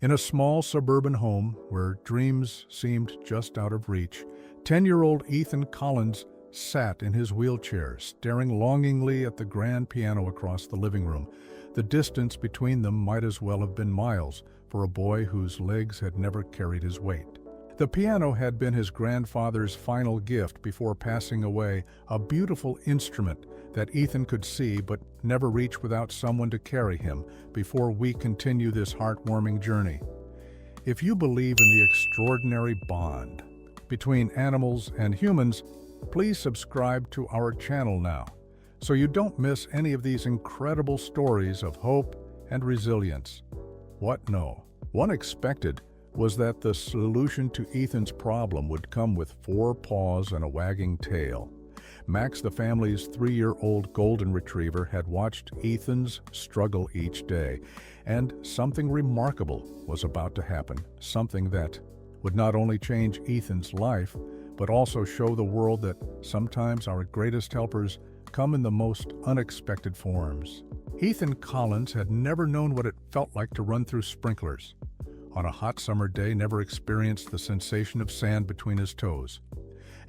In a small suburban home where dreams seemed just out of reach, 10-year-old Ethan Collins sat in his wheelchair, staring longingly at the grand piano across the living room. The distance between them might as well have been miles for a boy whose legs had never carried his weight. The piano had been his grandfather's final gift before passing away, a beautiful instrument that Ethan could see but never reach without someone to carry him before we continue this heartwarming journey. If you believe in the extraordinary bond between animals and humans, please subscribe to our channel now so you don't miss any of these incredible stories of hope and resilience. What no one expected was that the solution to Ethan's problem would come with 4 paws and a wagging tail. Max, the family's 3-year-old golden retriever, had watched Ethan's struggle each day, and something remarkable was about to happen, something that would not only change Ethan's life, but also show the world that sometimes our greatest helpers come in the most unexpected forms. Ethan Collins had never known what it felt like to run through sprinklers. On a hot summer day, never experienced the sensation of sand between his toes.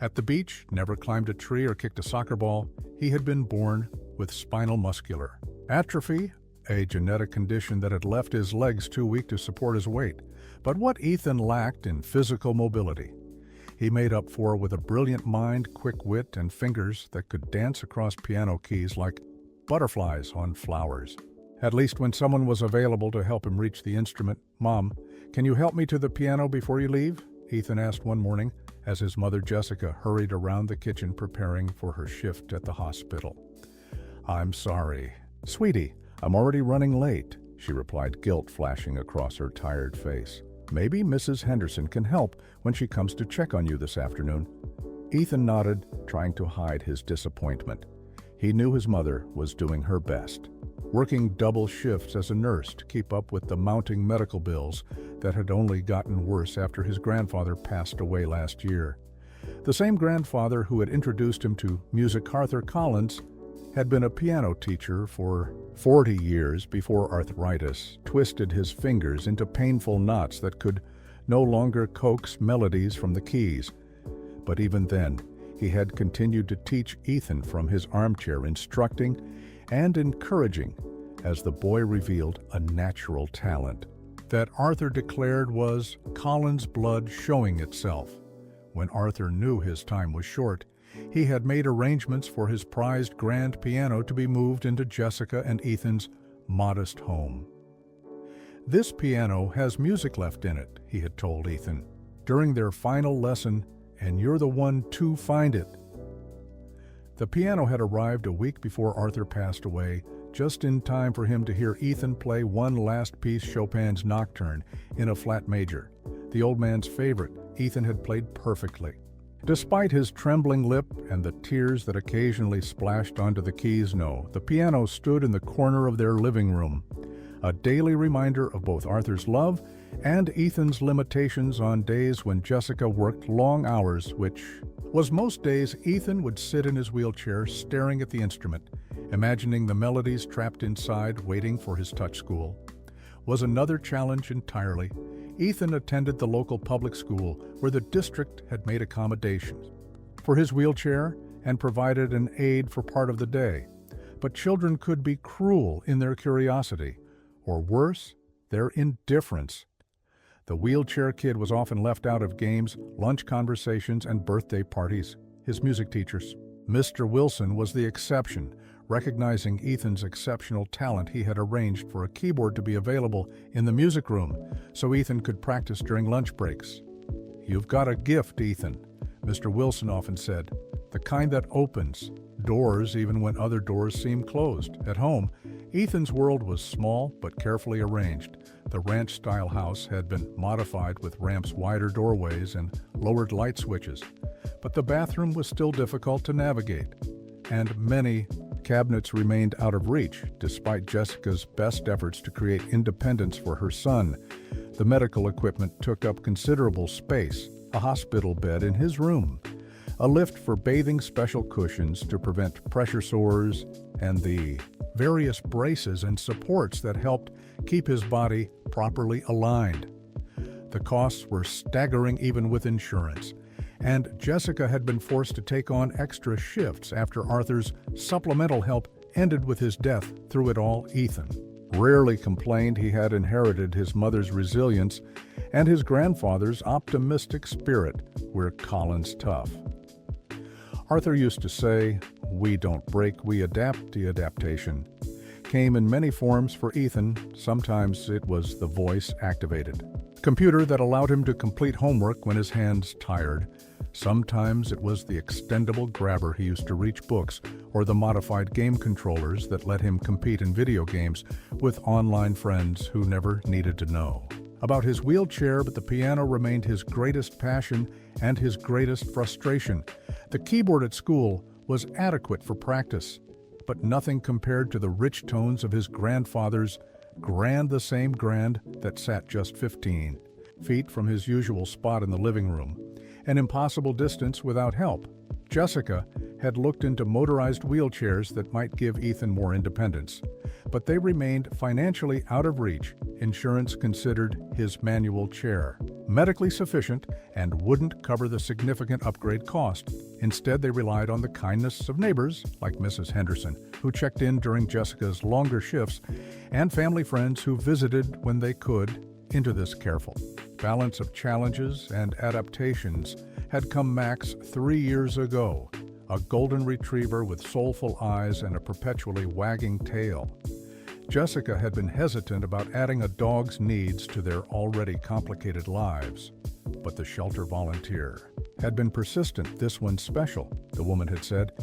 At the beach, never climbed a tree or kicked a soccer ball. He had been born with spinal muscular atrophy, a genetic condition that had left his legs too weak to support his weight. But what Ethan lacked in physical mobility, he made up for with a brilliant mind, quick wit, and fingers that could dance across piano keys like butterflies on flowers. At least when someone was available to help him reach the instrument. "Mom, can you help me to the piano before you leave?" Ethan asked one morning as his mother Jessica hurried around the kitchen preparing for her shift at the hospital. "I'm sorry, sweetie, I'm already running late," she replied, guilt flashing across her tired face. "Maybe Mrs. Henderson can help when she comes to check on you this afternoon." Ethan nodded, trying to hide his disappointment. He knew his mother was doing her best, working double shifts as a nurse to keep up with the mounting medical bills that had only gotten worse after his grandfather passed away last year. The same grandfather who had introduced him to music, Arthur Collins, had been a piano teacher for 40 years before arthritis twisted his fingers into painful knots that could no longer coax melodies from the keys. But even then, he had continued to teach Ethan from his armchair, instructing and encouraging as the boy revealed a natural talent that Arthur declared was Collins' blood showing itself. When Arthur knew his time was short, he had made arrangements for his prized grand piano to be moved into Jessica and Ethan's modest home. "This piano has music left in it," he had told Ethan, during their final lesson, "and you're the one to find it." The piano had arrived a week before Arthur passed away, just in time for him to hear Ethan play one last piece, Chopin's Nocturne, in a flat major. The old man's favorite, Ethan had played perfectly. Despite his trembling lip and the tears that occasionally splashed onto the keys, the piano stood in the corner of their living room, a daily reminder of both Arthur's love and Ethan's limitations on days when Jessica worked long hours, which was most days. Ethan would sit in his wheelchair staring at the instrument, imagining the melodies trapped inside, waiting for his touch school. Was another challenge entirely. Ethan attended the local public school where the district had made accommodations for his wheelchair and provided an aid for part of the day. But children could be cruel in their curiosity, or worse, their indifference. The wheelchair kid was often left out of games, lunch conversations, and birthday parties. His music teachers, Mr. Wilson, was the exception. Recognizing Ethan's exceptional talent, he had arranged for a keyboard to be available in the music room so Ethan could practice during lunch breaks. "You've got a gift, Ethan," Mr. Wilson often said, "the kind that opens doors even when other doors seem closed." At home, Ethan's world was small but carefully arranged. The ranch-style house had been modified with ramps, wider doorways, and lowered light switches. But the bathroom was still difficult to navigate, and many cabinets remained out of reach, despite Jessica's best efforts to create independence for her son. The medical equipment took up considerable space, a hospital bed in his room, a lift for bathing, special cushions to prevent pressure sores, and the various braces and supports that helped keep his body properly aligned. The costs were staggering even with insurance, and Jessica had been forced to take on extra shifts after Arthur's supplemental help ended with his death. Through it all, Ethan rarely complained he had inherited his mother's resilience and his grandfather's optimistic spirit. "We're Collins tough." Arthur used to say, "We don't break, we adapt." The adaptation came in many forms for Ethan. Sometimes it was the voice-activated computer that allowed him to complete homework when his hands tired. Sometimes it was the extendable grabber he used to reach books, or the modified game controllers that let him compete in video games with online friends who never needed to know about his wheelchair. But the piano remained his greatest passion and his greatest frustration. The keyboard at school was adequate for practice, but nothing compared to the rich tones of his grandfather's grand, the same grand that sat just 15 feet from his usual spot in the living room, an impossible distance without help. Jessica had looked into motorized wheelchairs that might give Ethan more independence, but they remained financially out of reach. Insurance considered his manual chair medically sufficient and wouldn't cover the significant upgrade cost. Instead, they relied on the kindness of neighbors like Mrs. Henderson, who checked in during Jessica's longer shifts, and family friends who visited when they could. Into this careful balance of challenges and adaptations had come Max 3 years ago, a golden retriever with soulful eyes and a perpetually wagging tail. Jessica had been hesitant about adding a dog's needs to their already complicated lives, but the shelter volunteer had been persistent. "This one's special," the woman had said,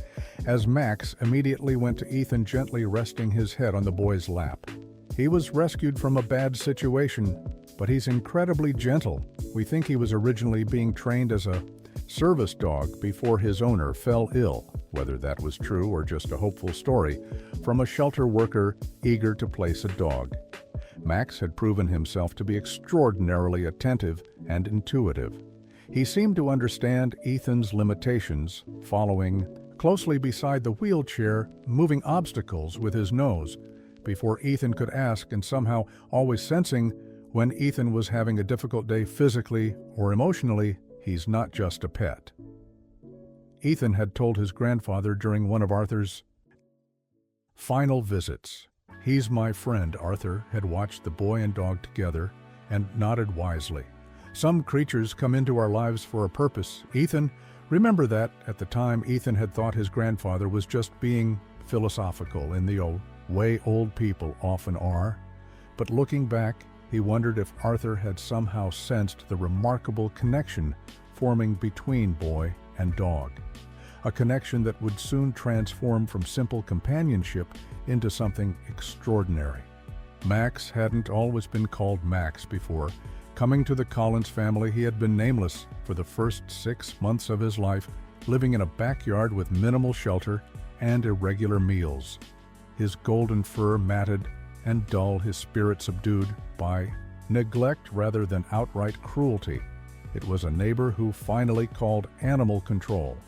as Max immediately went to Ethan, gently resting his head on the boy's lap. "He was rescued from a bad situation, but he's incredibly gentle. We think he was originally being trained as a service dog before his owner fell ill." Whether that was true or just a hopeful story from a shelter worker eager to place a dog, Max had proven himself to be extraordinarily attentive and intuitive. He seemed to understand Ethan's limitations, following closely beside the wheelchair, moving obstacles with his nose before Ethan could ask, and somehow always sensing when Ethan was having a difficult day physically or emotionally. He's not just a pet. Ethan had told his grandfather during one of Arthur's final visits. "He's my friend." Arthur had watched the boy and dog together and nodded wisely. "Some creatures come into our lives for a purpose, Ethan. Remember that." At the time, Ethan had thought his grandfather was just being philosophical in the way old people often are. But looking back, he wondered if Arthur had somehow sensed the remarkable connection forming between boy and dog, a connection that would soon transform from simple companionship into something extraordinary. Max hadn't always been called Max before. Coming to the Collins family, he had been nameless for the first 6 months of his life, living in a backyard with minimal shelter and irregular meals. His golden fur matted and dull, his spirit subdued by neglect rather than outright cruelty. It was a neighbor who finally called animal control.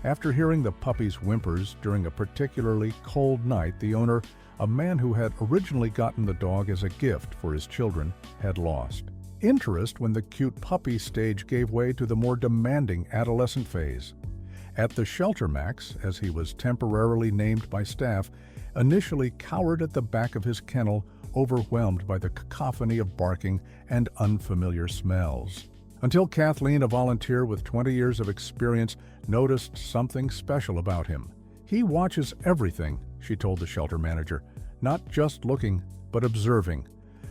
After hearing the puppy's whimpers during a particularly cold night, the owner, a man who had originally gotten the dog as a gift for his children, had lost interest when the cute puppy stage gave way to the more demanding adolescent phase. At the shelter, Max, as he was temporarily named by staff, initially cowered at the back of his kennel, overwhelmed by the cacophony of barking and unfamiliar smells. Until Kathleen, a volunteer with 20 years of experience, noticed something special about him. "He watches everything," she told the shelter manager, "not just looking, but observing.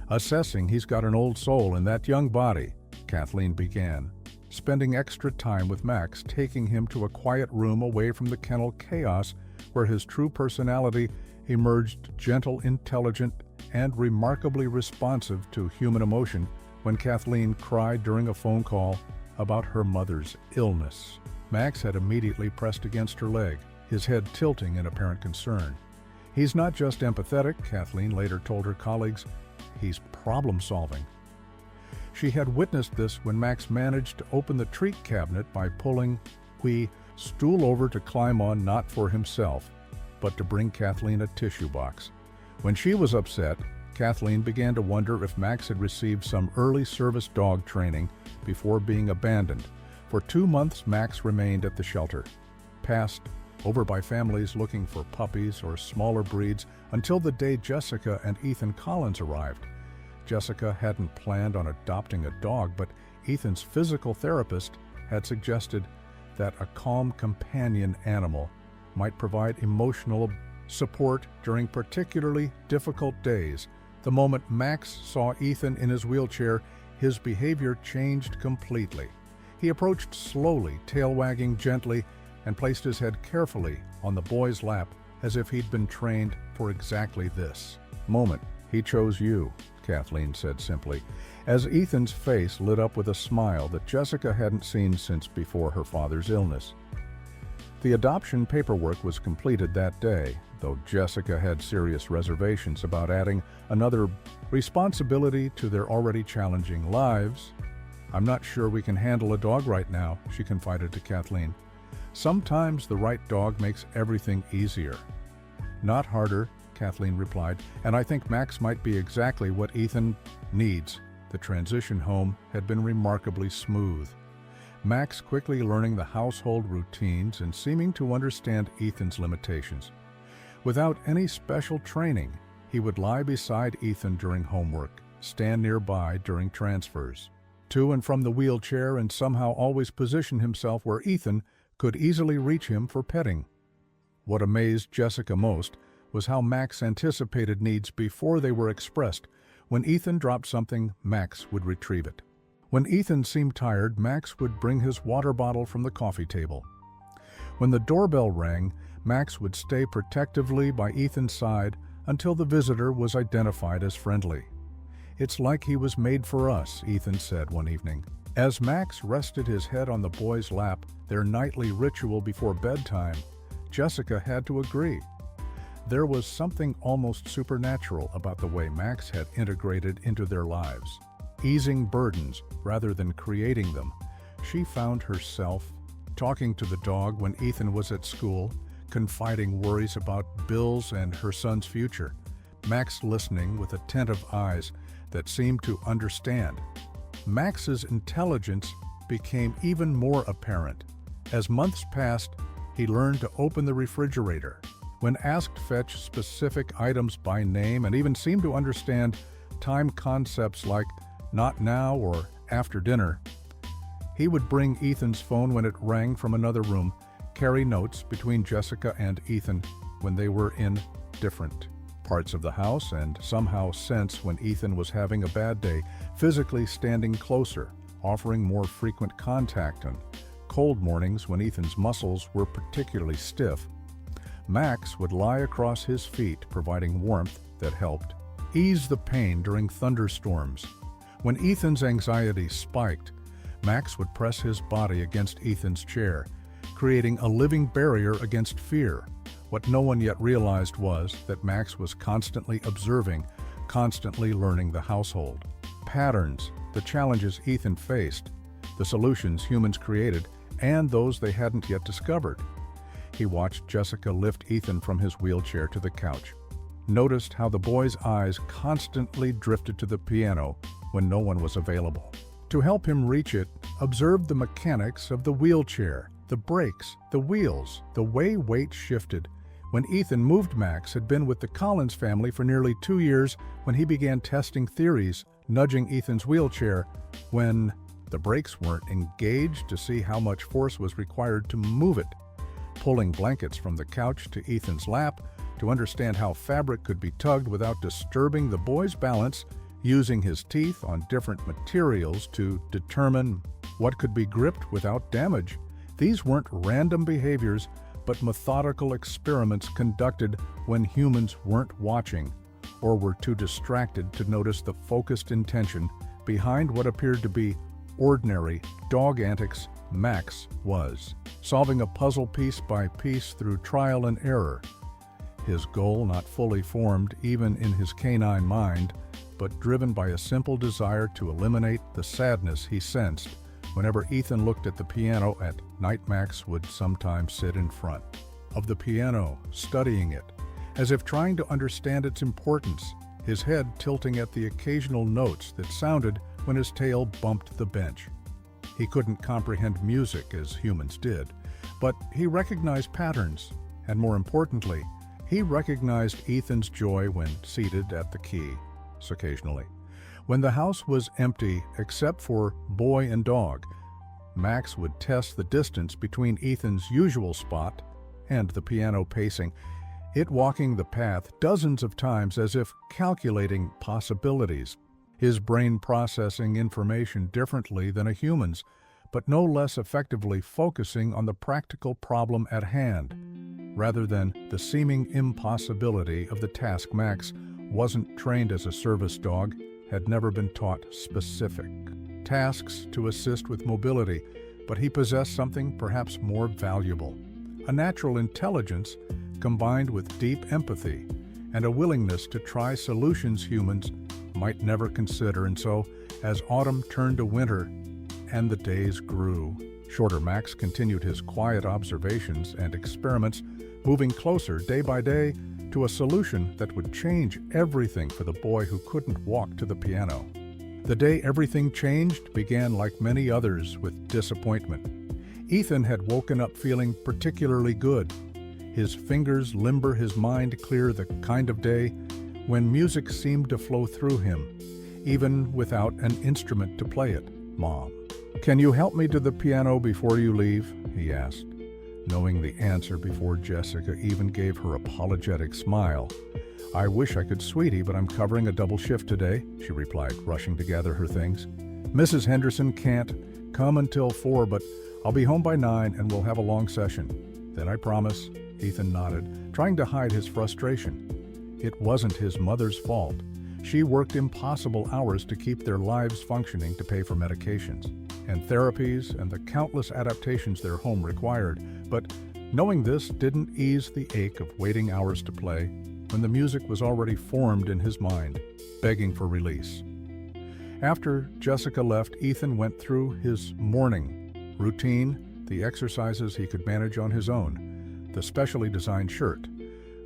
Assessing he's got an old soul in that young body." Kathleen began spending extra time with Max, taking him to a quiet room away from the kennel chaos where his true personality emerged, gentle, intelligent, and remarkably responsive to human emotion. When Kathleen cried during a phone call about her mother's illness, Max had immediately pressed against her leg, his head tilting in apparent concern. "He's not just empathetic," Kathleen later told her colleagues, "he's problem-solving." She had witnessed this when Max managed to open the treat cabinet by pulling a stool over to climb on, not for himself, but to bring Kathleen a tissue box. When she was upset, Kathleen began to wonder if Max had received some early service dog training before being abandoned. For 2 months, Max remained at the shelter, passed over by families looking for puppies or smaller breeds until the day Jessica and Ethan Collins arrived. Jessica hadn't planned on adopting a dog, but Ethan's physical therapist had suggested that a calm companion animal might provide emotional support during particularly difficult days. The moment Max saw Ethan in his wheelchair, his behavior changed completely. He approached slowly, tail wagging gently, and placed his head carefully on the boy's lap as if he'd been trained for exactly this moment. "He chose you," Kathleen said simply, as Ethan's face lit up with a smile that Jessica hadn't seen since before her father's illness. The adoption paperwork was completed that day, though Jessica had serious reservations about adding another responsibility to their already challenging lives. "I'm not sure we can handle a dog right now," she confided to Kathleen. "Sometimes the right dog makes everything easier." "Not harder," Kathleen replied, "and I think Max might be exactly what Ethan needs." The transition home had been remarkably smooth. Max quickly learning the household routines and seeming to understand Ethan's limitations. Without any special training, he would lie beside Ethan during homework, stand nearby during transfers to and from the wheelchair, and somehow always position himself where Ethan could easily reach him for petting. What amazed Jessica most was how Max anticipated needs before they were expressed. When Ethan dropped something, Max would retrieve it. When Ethan seemed tired, Max would bring his water bottle from the coffee table. When the doorbell rang, Max would stay protectively by Ethan's side until the visitor was identified as friendly. "It's like he was made for us," Ethan said one evening. As Max rested his head on the boy's lap, their nightly ritual before bedtime, Jessica had to agree. There was something almost supernatural about the way Max had integrated into their lives. Easing burdens rather than creating them, she found herself talking to the dog when Ethan was at school, confiding worries about bills and her son's future, Max listening with attentive eyes that seemed to understand. Max's intelligence became even more apparent. As months passed, he learned to open the refrigerator. When asked, fetch specific items by name, and even seemed to understand time concepts like "not now" or "after dinner." He would bring Ethan's phone when it rang from another room, carry notes between Jessica and Ethan when they were in different parts of the house, and somehow sense when Ethan was having a bad day, physically standing closer, offering more frequent contact on cold mornings when Ethan's muscles were particularly stiff. Max would lie across his feet, providing warmth that helped ease the pain during thunderstorms. When Ethan's anxiety spiked, Max would press his body against Ethan's chair, creating a living barrier against fear. What no one yet realized was that Max was constantly observing, constantly learning the household. Patterns, the challenges Ethan faced, the solutions humans created, and those they hadn't yet discovered. He watched Jessica lift Ethan from his wheelchair to the couch, noticed how the boy's eyes constantly drifted to the piano when no one was available. To help him reach it, observed the mechanics of the wheelchair, the brakes, the wheels, the way weight shifted. When Ethan moved, Max had been with the Collins family for nearly 2 years when he began testing theories, nudging Ethan's wheelchair when the brakes weren't engaged to see how much force was required to move it, pulling blankets from the couch to Ethan's lap to understand how fabric could be tugged without disturbing the boy's balance, using his teeth on different materials to determine what could be gripped without damage. These weren't random behaviors, but methodical experiments conducted when humans weren't watching or were too distracted to notice the focused intention behind what appeared to be ordinary dog antics. Max was solving a puzzle piece by piece through trial and error, his goal not fully formed even in his canine mind, but driven by a simple desire to eliminate the sadness he sensed whenever Ethan looked at the piano at night. Max would sometimes sit in front of the piano, studying it, as if trying to understand its importance. his head tilting at the occasional notes that sounded when his tail bumped the bench. He couldn't comprehend music as humans did, but he recognized patterns, and more importantly, he recognized Ethan's joy when seated at the keys occasionally. When the house was empty except for boy and dog, Max would test the distance between Ethan's usual spot and the piano, pacing it, walking the path dozens of times as if calculating possibilities, his brain processing information differently than a human's, but no less effectively focusing on the practical problem at hand, rather than the seeming impossibility of the task. Max wasn't trained as a service dog, had never been taught specific tasks to assist with mobility, but he possessed something perhaps more valuable, a natural intelligence combined with deep empathy and a willingness to try solutions humans might never consider. And so, as autumn turned to winter and the days grew shorter, Max continued his quiet observations and experiments, moving closer day by day to a solution that would change everything for the boy who couldn't walk to the piano. The day everything changed began, like many others, with disappointment. Ethan had woken up feeling particularly good, his fingers limber, his mind clear, the kind of day when music seemed to flow through him, even without an instrument to play it. "Mom, can you help me to the piano before you leave?" he asked, knowing the answer before Jessica even gave her apologetic smile. "I wish I could, sweetie, but I'm covering a double shift today," she replied, rushing to gather her things. "Mrs. Henderson can't come until 4, but I'll be home by 9 and we'll have a long session." "Then I promise," Ethan nodded, trying to hide his frustration. It wasn't his mother's fault. She worked impossible hours to keep their lives functioning, to pay for medications and therapies and the countless adaptations their home required. But knowing this didn't ease the ache of waiting hours to play when the music was already formed in his mind, begging for release. After Jessica left, Ethan went through his morning routine, the exercises he could manage on his own, the specially designed shirt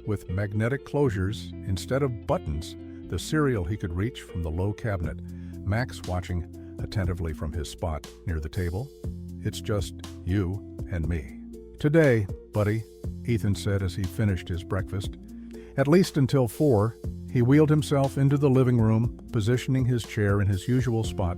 with magnetic closures instead of buttons, the cereal he could reach from the low cabinet, Max watching attentively from his spot near the table. "It's just you and me today, buddy," Ethan said as he finished his breakfast. "At least until 4. He wheeled himself into the living room, positioning his chair in his usual spot,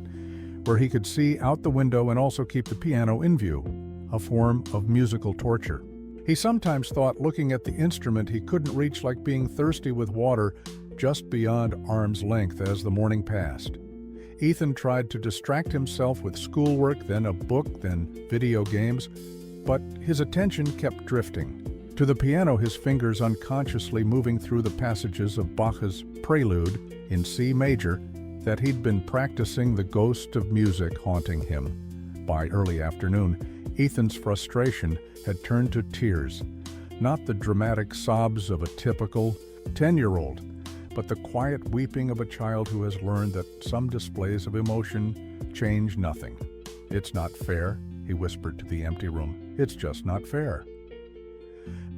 where he could see out the window and also keep the piano in view, a form of musical torture. He sometimes thought looking at the instrument he couldn't reach like being thirsty with water just beyond arm's length as the morning passed. Ethan tried to distract himself with schoolwork, then a book, then video games, but his attention kept drifting to the piano, his fingers unconsciously moving through the passages of Bach's Prelude in C major that he'd been practicing, the ghost of music haunting him. By early afternoon, Ethan's frustration had turned to tears, not the dramatic sobs of a typical 10-year-old, but the quiet weeping of a child who has learned that some displays of emotion change nothing. "It's not fair," he whispered to the empty room. "It's just not fair."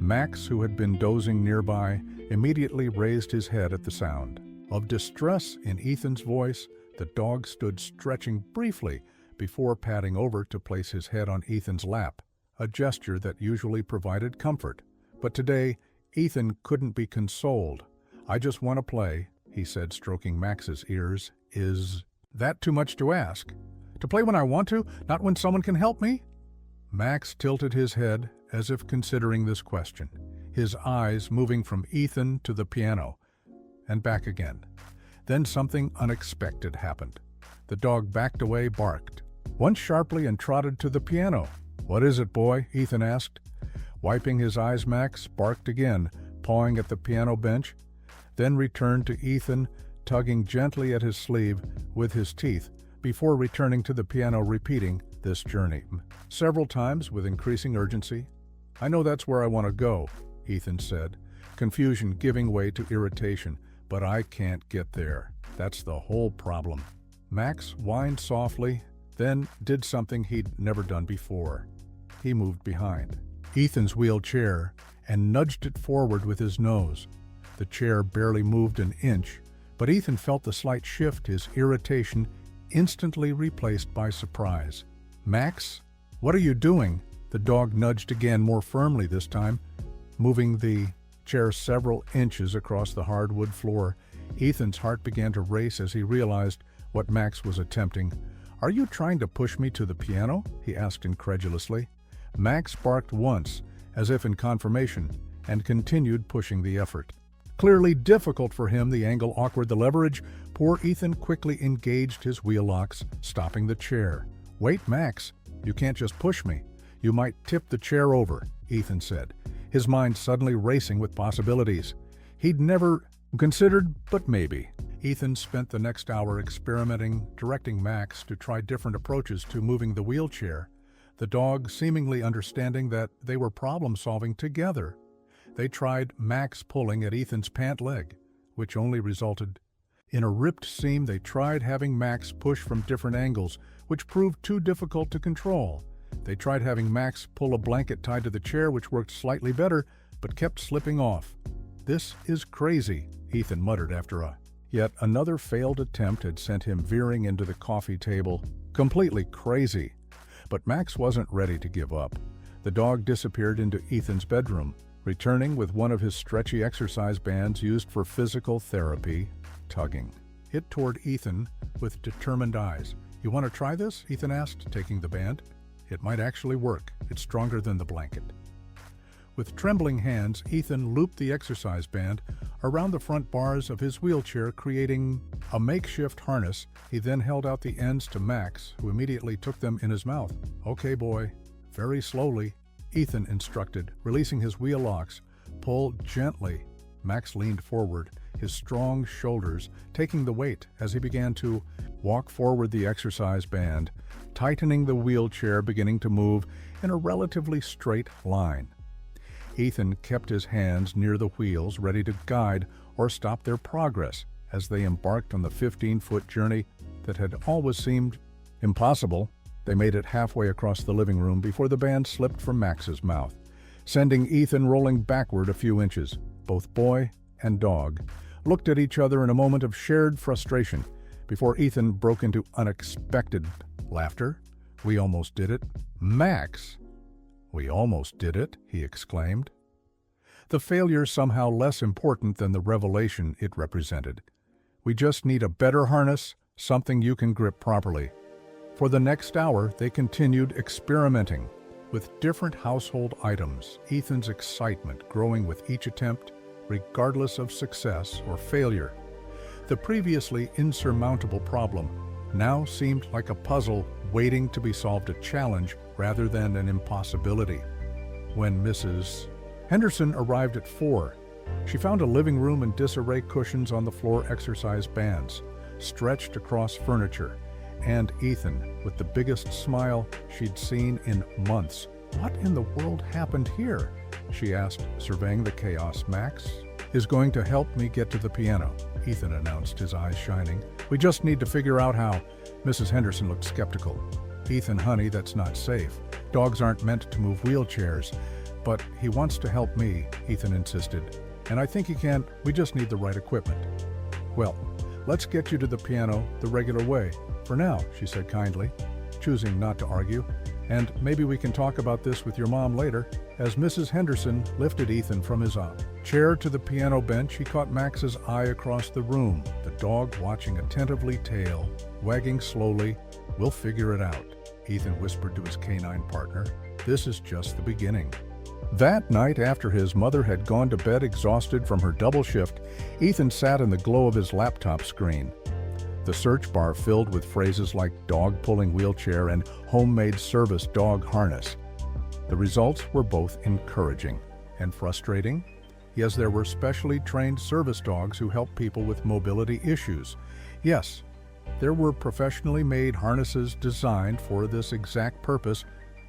Max, who had been dozing nearby, immediately raised his head at the sound of distress in Ethan's voice. The dog stood stretching briefly before padding over to place his head on Ethan's lap, a gesture that usually provided comfort. But today, Ethan couldn't be consoled. "I just want to play," he said, stroking Max's ears. "Is that too much to ask? To play when I want to, not when someone can help me?" Max tilted his head as if considering this question, his eyes moving from Ethan to the piano and back again. Then something unexpected happened. The dog backed away, barked once sharply, and trotted to the piano. "What is it, boy?" Ethan asked. Wiping his eyes, Max barked again, pawing at the piano bench, then returned to Ethan, tugging gently at his sleeve with his teeth, before returning to the piano, repeating this journey several times with increasing urgency. "I know that's where I want to go," Ethan said, confusion giving way to irritation, "but I can't get there. That's the whole problem." Max whined softly, then did something he'd never done before. He moved behind Ethan's wheelchair and nudged it forward with his nose. The chair barely moved an inch, But Ethan felt the slight shift, his irritation instantly replaced by surprise. "Max, what are you doing?" The dog nudged again, more firmly this time, moving the chair several inches across the hardwood floor. Ethan's heart began to race as he realized what Max was attempting. "Are you trying to push me to the piano?" he asked incredulously. Max barked once, as if in confirmation, and continued pushing the effort. Clearly difficult for him, the angle awkward, the leverage. Poor Ethan quickly engaged his wheel locks, stopping the chair. "Wait, Max, you can't just push me. You might tip the chair over," Ethan said, his mind suddenly racing with possibilities. He'd never considered, but maybe. Ethan spent the next hour experimenting, directing Max to try different approaches to moving the wheelchair, the dog seemingly understanding that they were problem-solving together. They tried Max pulling at Ethan's pant leg, which only resulted in a ripped seam. They tried having Max push from different angles, which proved too difficult to control. They tried having Max pull a blanket tied to the chair, which worked slightly better, but kept slipping off. "This is crazy," Ethan muttered after yet another failed attempt had sent him veering into the coffee table. Completely crazy. But Max wasn't ready to give up. The dog disappeared into Ethan's bedroom, returning with one of his stretchy exercise bands used for physical therapy, tugging it toward Ethan with determined eyes. "You want to try this?" Ethan asked, taking the band. "It might actually work. It's stronger than the blanket." With trembling hands, Ethan looped the exercise band around the front bars of his wheelchair, creating a makeshift harness. He then held out the ends to Max, who immediately took them in his mouth. "Okay, boy." Very slowly, Ethan instructed, releasing his wheel locks. "Pull gently." Max leaned forward, his strong shoulders taking the weight as he began to walk forward the exercise band, tightening the wheelchair, beginning to move in a relatively straight line. Ethan kept his hands near the wheels, ready to guide or stop their progress as they embarked on the 15-foot journey that had always seemed impossible. They made it halfway across the living room before the band slipped from Max's mouth, sending Ethan rolling backward a few inches. Both boy and dog looked at each other in a moment of shared frustration before Ethan broke into unexpected laughter. "We almost did it." "Max, we almost did it," he exclaimed. The failure somehow less important than the revelation it represented. "We just need a better harness, something you can grip properly." For the next hour, they continued experimenting with different household items, Ethan's excitement growing with each attempt, regardless of success or failure. The previously insurmountable problem now seemed like a puzzle waiting to be solved, a challenge rather than an impossibility. When Mrs. Henderson arrived at 4, she found a living room in disarray, cushions on the floor, exercise bands stretched across furniture, and Ethan with the biggest smile she'd seen in months. "What in the world happened here?" she asked, surveying the chaos. "Max is going to help me get to the piano," Ethan announced, his eyes shining. "We just need to figure out how." Mrs. Henderson looked skeptical. "Ethan, honey, that's not safe. Dogs aren't meant to move wheelchairs." "But he wants to help me," Ethan insisted. "And I think he can. We just need the right equipment." "Well, let's get you to the piano the regular way for now," she said kindly, choosing not to argue. "And maybe we can talk about this with your mom later." As Mrs. Henderson lifted Ethan from his chair to the piano bench, he caught Max's eye across the room, the dog watching attentively, tail wagging slowly. "We'll figure it out," Ethan whispered to his canine partner. "This is just the beginning." That night, after his mother had gone to bed exhausted from her double shift, Ethan sat in the glow of his laptop screen, the search bar filled with phrases like dog-pulling wheelchair and homemade service dog harness. The results were both encouraging and frustrating. Yes, there were specially trained service dogs who help people with mobility issues. Yes, there were professionally made harnesses designed for this exact purpose,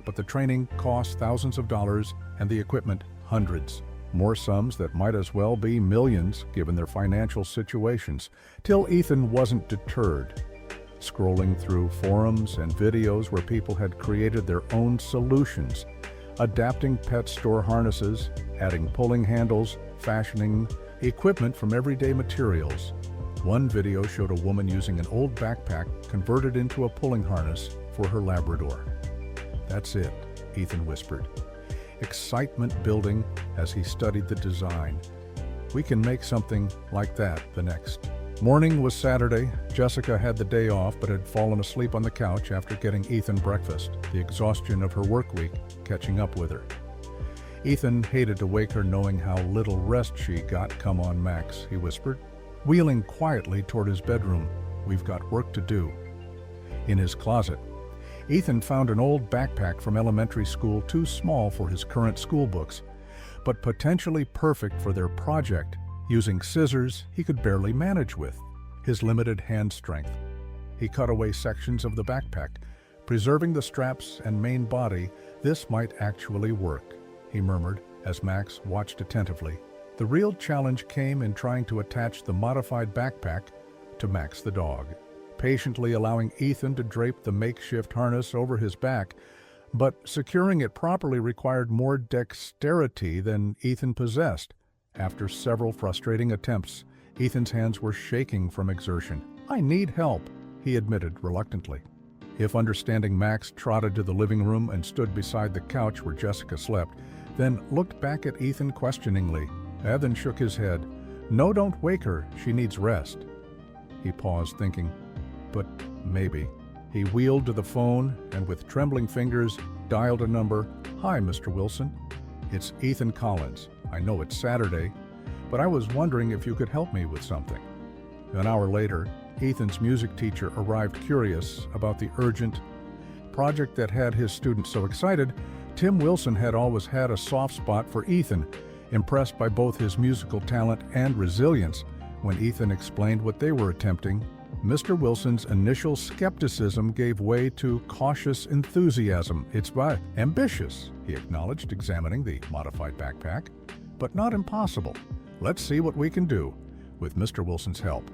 but the training cost thousands of dollars and the equipment hundreds. More sums that might as well be millions given their financial situations, till Ethan wasn't deterred. Scrolling through forums and videos where people had created their own solutions, adapting pet store harnesses, adding pulling handles, fashioning equipment from everyday materials. One video showed a woman using an old backpack converted into a pulling harness for her Labrador. "That's it," Ethan whispered, excitement building as he studied the design. "We can make something like that the next." Morning was Saturday. Jessica had the day off but had fallen asleep on the couch after getting Ethan breakfast, the exhaustion of her work week catching up with her. Ethan hated to wake her knowing how little rest she got. "Come on, Max," he whispered, wheeling quietly toward his bedroom. "We've got work to do." In his closet, Ethan found an old backpack from elementary school, too small for his current school books, but potentially perfect for their project, using scissors he could barely manage with his limited hand strength. He cut away sections of the backpack, preserving the straps and main body. "This might actually work," he murmured as Max watched attentively. The real challenge came in trying to attach the modified backpack to Max the dog, patiently allowing Ethan to drape the makeshift harness over his back, but securing it properly required more dexterity than Ethan possessed. After several frustrating attempts, Ethan's hands were shaking from exertion. "I need help," he admitted reluctantly. If understanding Max trotted to the living room and stood beside the couch where Jessica slept, then looked back at Ethan questioningly. Ethan shook his head. "No, don't wake her. She needs rest." He paused, thinking, "But maybe." He wheeled to the phone and with trembling fingers dialed a number. "Hi, Mr. Wilson. It's Ethan Collins. I know it's Saturday, but I was wondering if you could help me with something." An hour later, Ethan's music teacher arrived, curious about the urgent project that had his students so excited. Tim Wilson had always had a soft spot for Ethan, impressed by both his musical talent and resilience. When Ethan explained what they were attempting, Mr. Wilson's initial skepticism gave way to cautious enthusiasm. "It's ambitious," he acknowledged, examining the modified backpack, "but not impossible. Let's see what we can do with Mr. Wilson's help."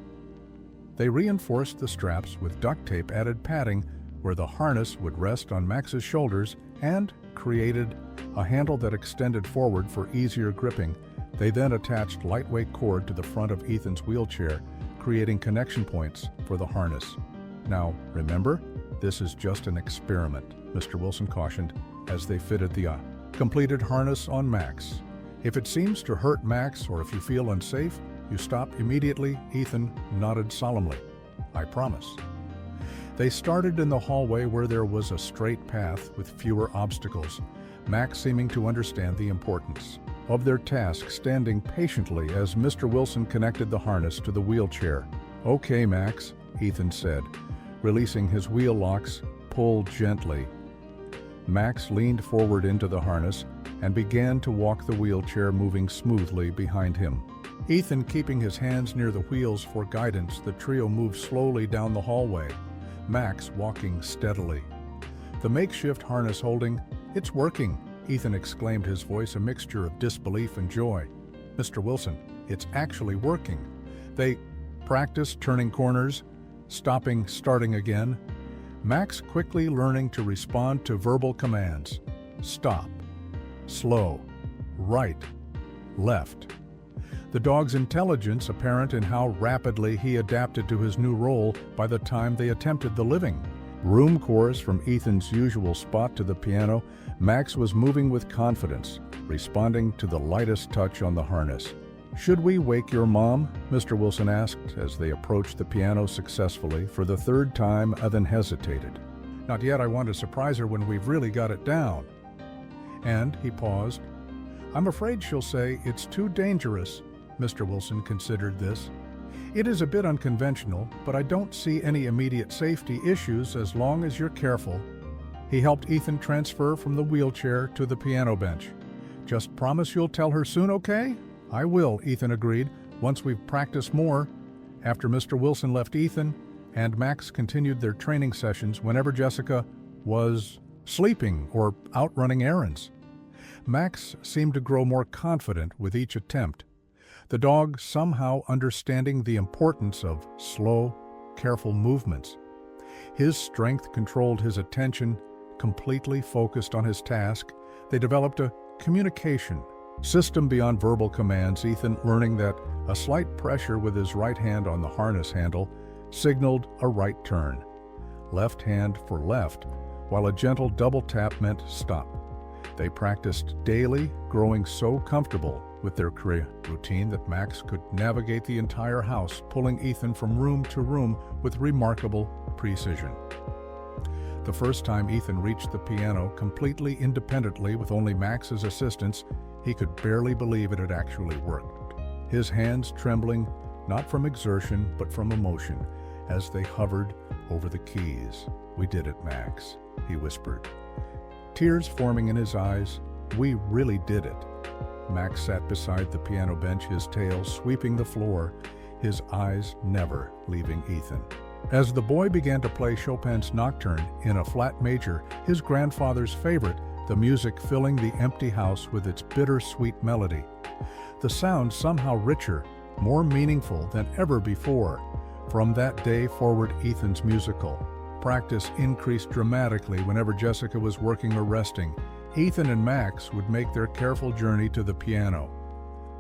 They reinforced the straps with duct tape, added padding where the harness would rest on Max's shoulders, and created a handle that extended forward for easier gripping. They then attached lightweight cord to the front of Ethan's wheelchair, creating connection points for the harness. "Now, remember, this is just an experiment," Mr. Wilson cautioned as they fitted the completed harness on Max. "If it seems to hurt Max or if you feel unsafe, you stop immediately." Ethan nodded solemnly. "I promise." They started in the hallway where there was a straight path with fewer obstacles, Max seeming to understand the importance of their task, standing patiently as Mr. Wilson connected the harness to the wheelchair. "Okay, Max," Ethan said, releasing his wheel locks. "Pull gently." Max leaned forward into the harness and began to walk the wheelchair, moving smoothly behind him. Ethan keeping his hands near the wheels for guidance, the trio moved slowly down the hallway, Max walking steadily. The makeshift harness holding. "It's working," Ethan exclaimed, his voice a mixture of disbelief and joy. "Mr. Wilson, it's actually working." They practiced turning corners, stopping, starting again, Max quickly learning to respond to verbal commands. Stop, slow, right, left. The dog's intelligence apparent in how rapidly he adapted to his new role by the time they attempted the living room chorus from Ethan's usual spot to the piano. Max was moving with confidence, responding to the lightest touch on the harness. "Should we wake your mom?" Mr. Wilson asked as they approached the piano successfully. For the third time, Ethan hesitated. "Not yet. I want to surprise her when we've really got it down." And he paused. "I'm afraid she'll say it's too dangerous." Mr. Wilson considered this. "It is a bit unconventional, but I don't see any immediate safety issues as long as you're careful." He helped Ethan transfer from the wheelchair to the piano bench. "Just promise you'll tell her soon, okay?" "I will," Ethan agreed, "once we've practiced more." After Mr. Wilson left, Ethan and Max continued their training sessions whenever Jessica was sleeping or out running errands. Max seemed to grow more confident with each attempt, the dog somehow understanding the importance of slow, careful movements. His strength controlled his attention, completely focused on his task. They developed a communication System beyond verbal commands, Ethan learning that a slight pressure with his right hand on the harness handle signaled a right turn, left hand for left, while a gentle double tap meant stop. They practiced daily, growing so comfortable with their career routine that Max could navigate the entire house, pulling Ethan from room to room with remarkable precision. The first time Ethan reached the piano completely independently with only Max's assistance, he could barely believe it had actually worked. His hands trembling, not from exertion, but from emotion, as they hovered over the keys. "We did it, Max," he whispered. Tears forming in his eyes. "We really did it." Max sat beside the piano bench, his tail sweeping the floor, his eyes never leaving Ethan. As the boy began to play Chopin's Nocturne in a flat major, his grandfather's favorite, the music filling the empty house with its bittersweet melody. The sound somehow richer, more meaningful than ever before. From that day forward, Ethan's musical practice increased dramatically whenever Jessica was working or resting. Ethan and Max would make their careful journey to the piano,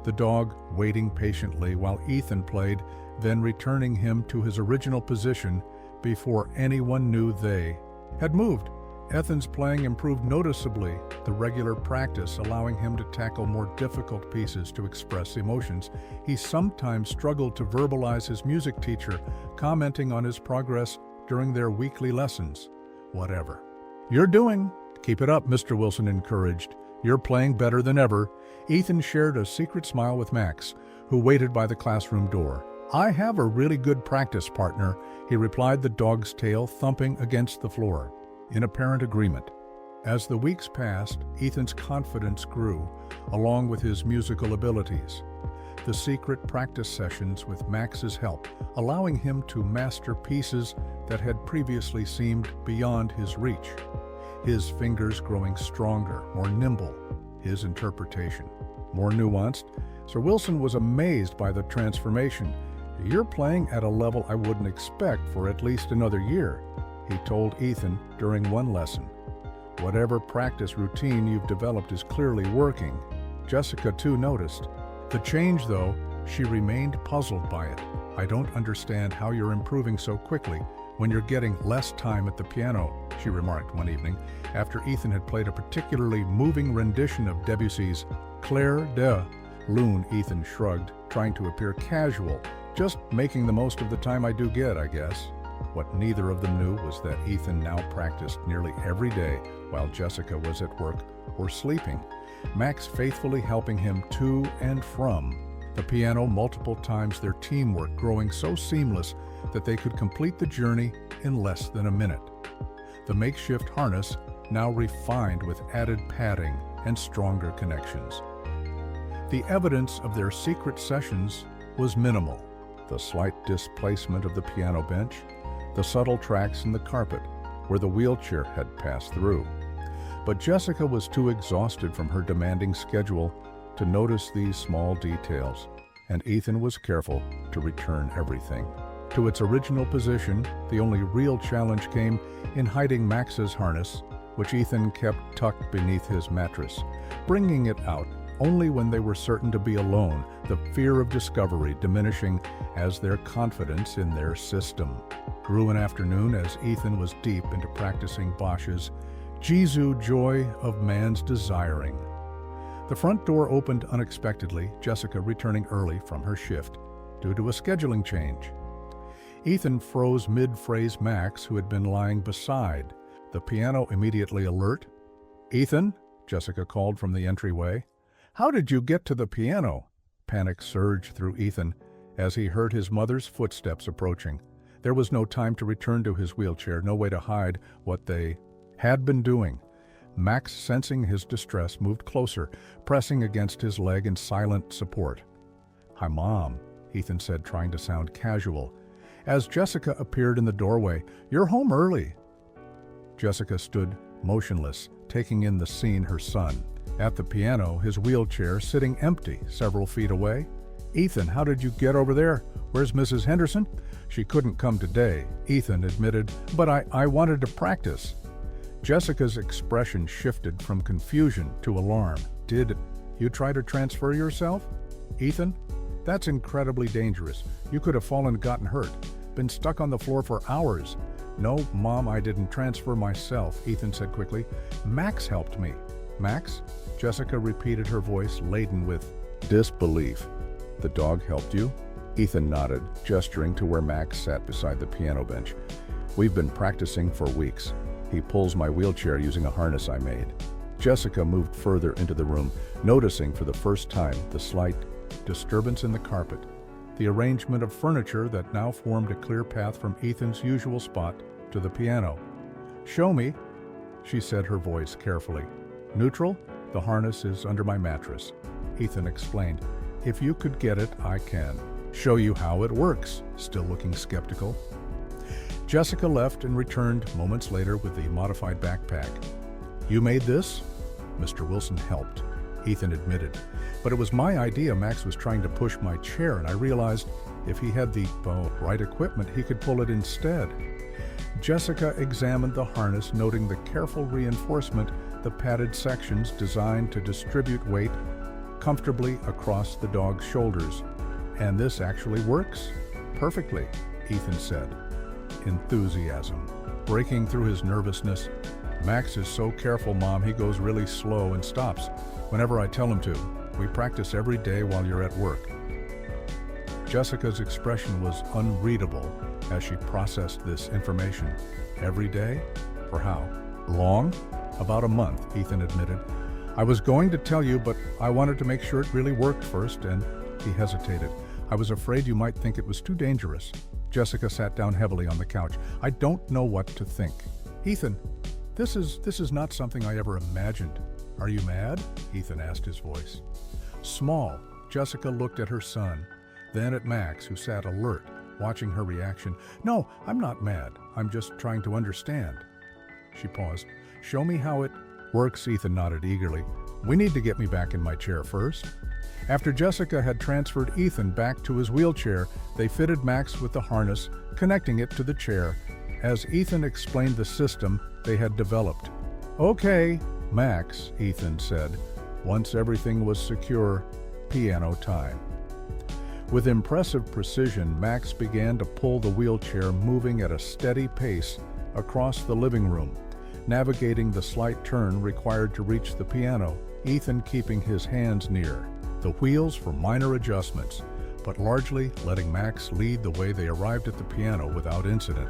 the dog waiting patiently while Ethan played, then returning him to his original position before anyone knew they had moved. Ethan's playing improved noticeably, the regular practice allowing him to tackle more difficult pieces to express emotions. He sometimes struggled to verbalize his music teacher, commenting on his progress during their weekly lessons. "Whatever you're doing, keep it up," Mr. Wilson encouraged. "You're playing better than ever." Ethan shared a secret smile with Max, who waited by the classroom door. "I have a really good practice partner," he replied, the dog's tail thumping against the floor, in apparent agreement. As the weeks passed, Ethan's confidence grew, along with his musical abilities. The secret practice sessions with Max's help, allowing him to master pieces that had previously seemed beyond his reach. His fingers growing stronger, more nimble, his interpretation more nuanced. Sir Wilson was amazed by the transformation. "You're playing at a level I wouldn't expect for at least another year," he told Ethan during one lesson. "Whatever practice routine you've developed is clearly working." Jessica too noticed the change, though she remained puzzled by it. "I don't understand how you're improving so quickly when you're getting less time at the piano," she remarked one evening after Ethan had played a particularly moving rendition of Debussy's Clair de Lune. Ethan shrugged, trying to appear casual. "Just making the most of the time I do get, I guess." What neither of them knew was that Ethan now practiced nearly every day while Jessica was at work or sleeping, Max faithfully helping him to and from the piano multiple times, their teamwork growing so seamless that they could complete the journey in less than a minute. The makeshift harness now refined with added padding and stronger connections. The evidence of their secret sessions was minimal. The slight displacement of the piano bench, the subtle tracks in the carpet where the wheelchair had passed through. But Jessica was too exhausted from her demanding schedule to notice these small details, and Ethan was careful to return everything to its original position. The only real challenge came in hiding Max's harness, which Ethan kept tucked beneath his mattress, bringing it out only when they were certain to be alone, the fear of discovery diminishing as their confidence in their system grew. An afternoon as Ethan was deep into practicing Bach's Jesu Joy of Man's Desiring. The front door opened unexpectedly, Jessica returning early from her shift due to a scheduling change. Ethan froze mid-phrase Max, who had been lying beside the piano, immediately alert. "Ethan," Jessica called from the entryway. "How did you get to the piano?" Panic surged through Ethan as he heard his mother's footsteps approaching. There was no time to return to his wheelchair, no way to hide what they had been doing. Max, sensing his distress, moved closer, pressing against his leg in silent support. "Hi, Mom," Ethan said, trying to sound casual. As Jessica appeared in the doorway, "You're home early." Jessica stood motionless, taking in the scene, her son at the piano, his wheelchair sitting empty several feet away. "Ethan, how did you get over there? Where's Mrs. Henderson?" "She couldn't come today," Ethan admitted, "but I wanted to practice." Jessica's expression shifted from confusion to alarm. "Did You try to transfer yourself? Ethan, that's incredibly dangerous. You could have fallen and gotten hurt. Been stuck on the floor for hours. No, Mom, I didn't transfer myself, Ethan said quickly. Max helped me. Max? Jessica repeated, her voice laden with disbelief. The dog helped you? Ethan nodded, gesturing to where Max sat beside the piano bench. We've been practicing for weeks. He pulls my wheelchair using a harness I made. Jessica moved further into the room, noticing for the first time the slight disturbance in the carpet, the arrangement of furniture that now formed a clear path from Ethan's usual spot to the piano. Show me, she said, her voice carefully. Neutral? The harness is under my mattress. Ethan explained. If you could get it, I can show you how it works, still looking skeptical. Jessica left and returned moments later with the modified backpack. You made this? Mr. Wilson helped, Ethan admitted. But it was my idea. Max was trying to push my chair, and I realized if he had the right equipment, he could pull it instead. Jessica examined the harness, noting the careful reinforcement, the padded sections designed to distribute weight comfortably across the dog's shoulders. And this actually works perfectly, Ethan said. Enthusiasm breaking through his nervousness. Max is so careful, Mom. He goes really slow and stops whenever I tell him to. We practice every day while you're at work. Jessica's expression was unreadable as she processed this information. Every day? For how long? About a month, Ethan admitted. I was going to tell you, but I wanted to make sure it really worked first, and he hesitated. I was afraid you might think it was too dangerous. Jessica sat down heavily on the couch. I don't know what to think. Ethan, this is not something I ever imagined. Are you mad? Ethan asked, his voice small. Jessica looked at her son, then at Max, who sat alert, watching her reaction. No, I'm not mad. I'm just trying to understand. She paused. Show me how it works, Ethan nodded eagerly. We need to get me back in my chair first. After Jessica had transferred Ethan back to his wheelchair, they fitted Max with the harness, connecting it to the chair, as Ethan explained the system they had developed. Okay, Max, Ethan said. Once everything was secure, piano time. With impressive precision, Max began to pull the wheelchair, moving at a steady pace across the living room, navigating the slight turn required to reach the piano, Ethan keeping his hands near the wheels for minor adjustments, but largely letting Max lead the way they arrived at the piano without incident.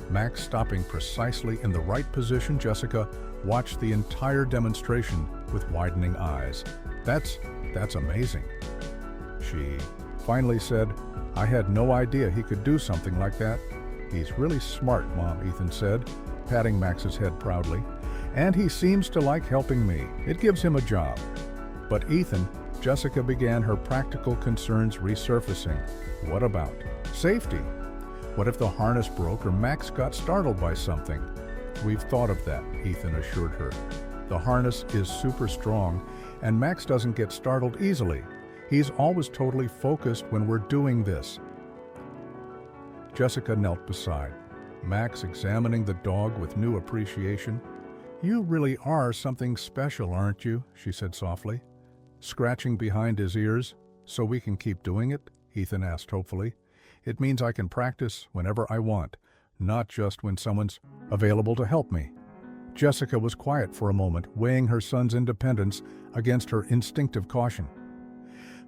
Max stopping precisely in the right position, Jessica watched the entire demonstration with widening eyes. That's amazing, she finally said. I had no idea he could do something like that. He's really smart, Mom, Ethan said, patting Max's head proudly. And he seems to like helping me. It gives him a job. But Ethan, Jessica began her practical concerns resurfacing. What about safety? What if the harness broke or Max got startled by something? We've thought of that, Ethan assured her. The harness is super strong, and Max doesn't get startled easily. He's always totally focused when we're doing this. Jessica knelt beside Max, examining the dog with new appreciation. You really are something special, aren't you? She said softly. Scratching behind his ears. So we can keep doing it? Ethan asked hopefully. It means I can practice whenever I want, not just when someone's available to help me. Jessica was quiet for a moment, weighing her son's independence against her instinctive caution.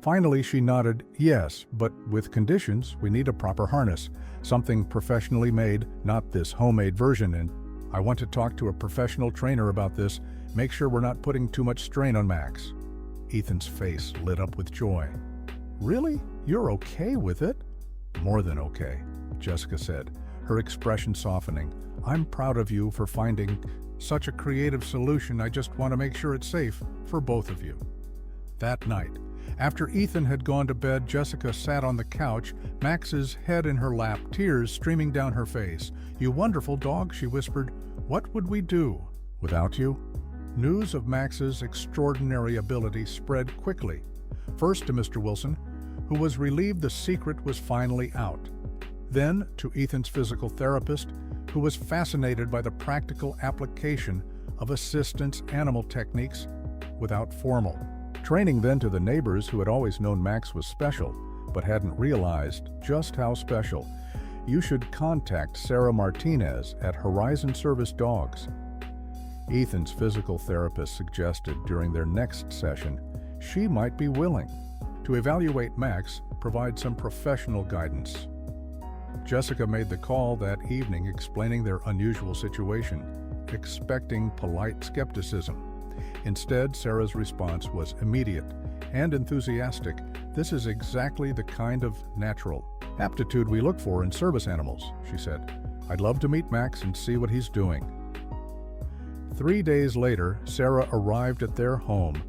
Finally, she nodded, yes, but with conditions. We need a proper harness, something professionally made, not this homemade version, and I want to talk to a professional trainer about this, make sure we're not putting too much strain on Max. Ethan's face lit up with joy. Really? You're okay with it? More than okay, Jessica said, her expression softening. I'm proud of you for finding such a creative solution. I just want to make sure it's safe for both of you. That night, after Ethan had gone to bed, Jessica sat on the couch, Max's head in her lap, tears streaming down her face. You wonderful dog, she whispered. What would we do without you? News of Max's extraordinary ability spread quickly. First to Mr. Wilson, who was relieved the secret was finally out. Then to Ethan's physical therapist, who was fascinated by the practical application of assistance animal techniques without formal Training then to the neighbors who had always known Max was special, but hadn't realized just how special. You should contact Sarah Martinez at Horizon Service Dogs. Ethan's physical therapist suggested during their next session she might be willing to evaluate Max, provide some professional guidance. Jessica made the call that evening explaining their unusual situation, expecting polite skepticism. Instead, Sarah's response was immediate and enthusiastic. "This is exactly the kind of natural aptitude we look for in service animals," she said. "I'd love to meet Max and see what he's doing." 3 days later, Sarah arrived at their home,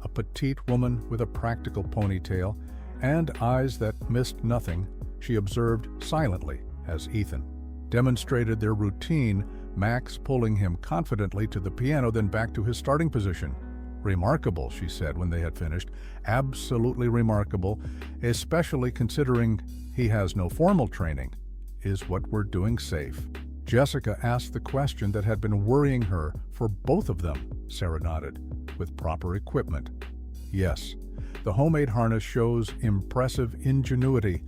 a petite woman with a practical ponytail and eyes that missed nothing. She observed silently as Ethan demonstrated their routine, Max pulling him confidently to the piano, then back to his starting position. "Remarkable," she said when they had finished. "Absolutely remarkable, especially considering he has no formal training. Is what we're doing safe?" Jessica asked the question that had been worrying her for both of them. Sarah nodded. "With proper equipment." "Yes. The homemade harness shows impressive ingenuity,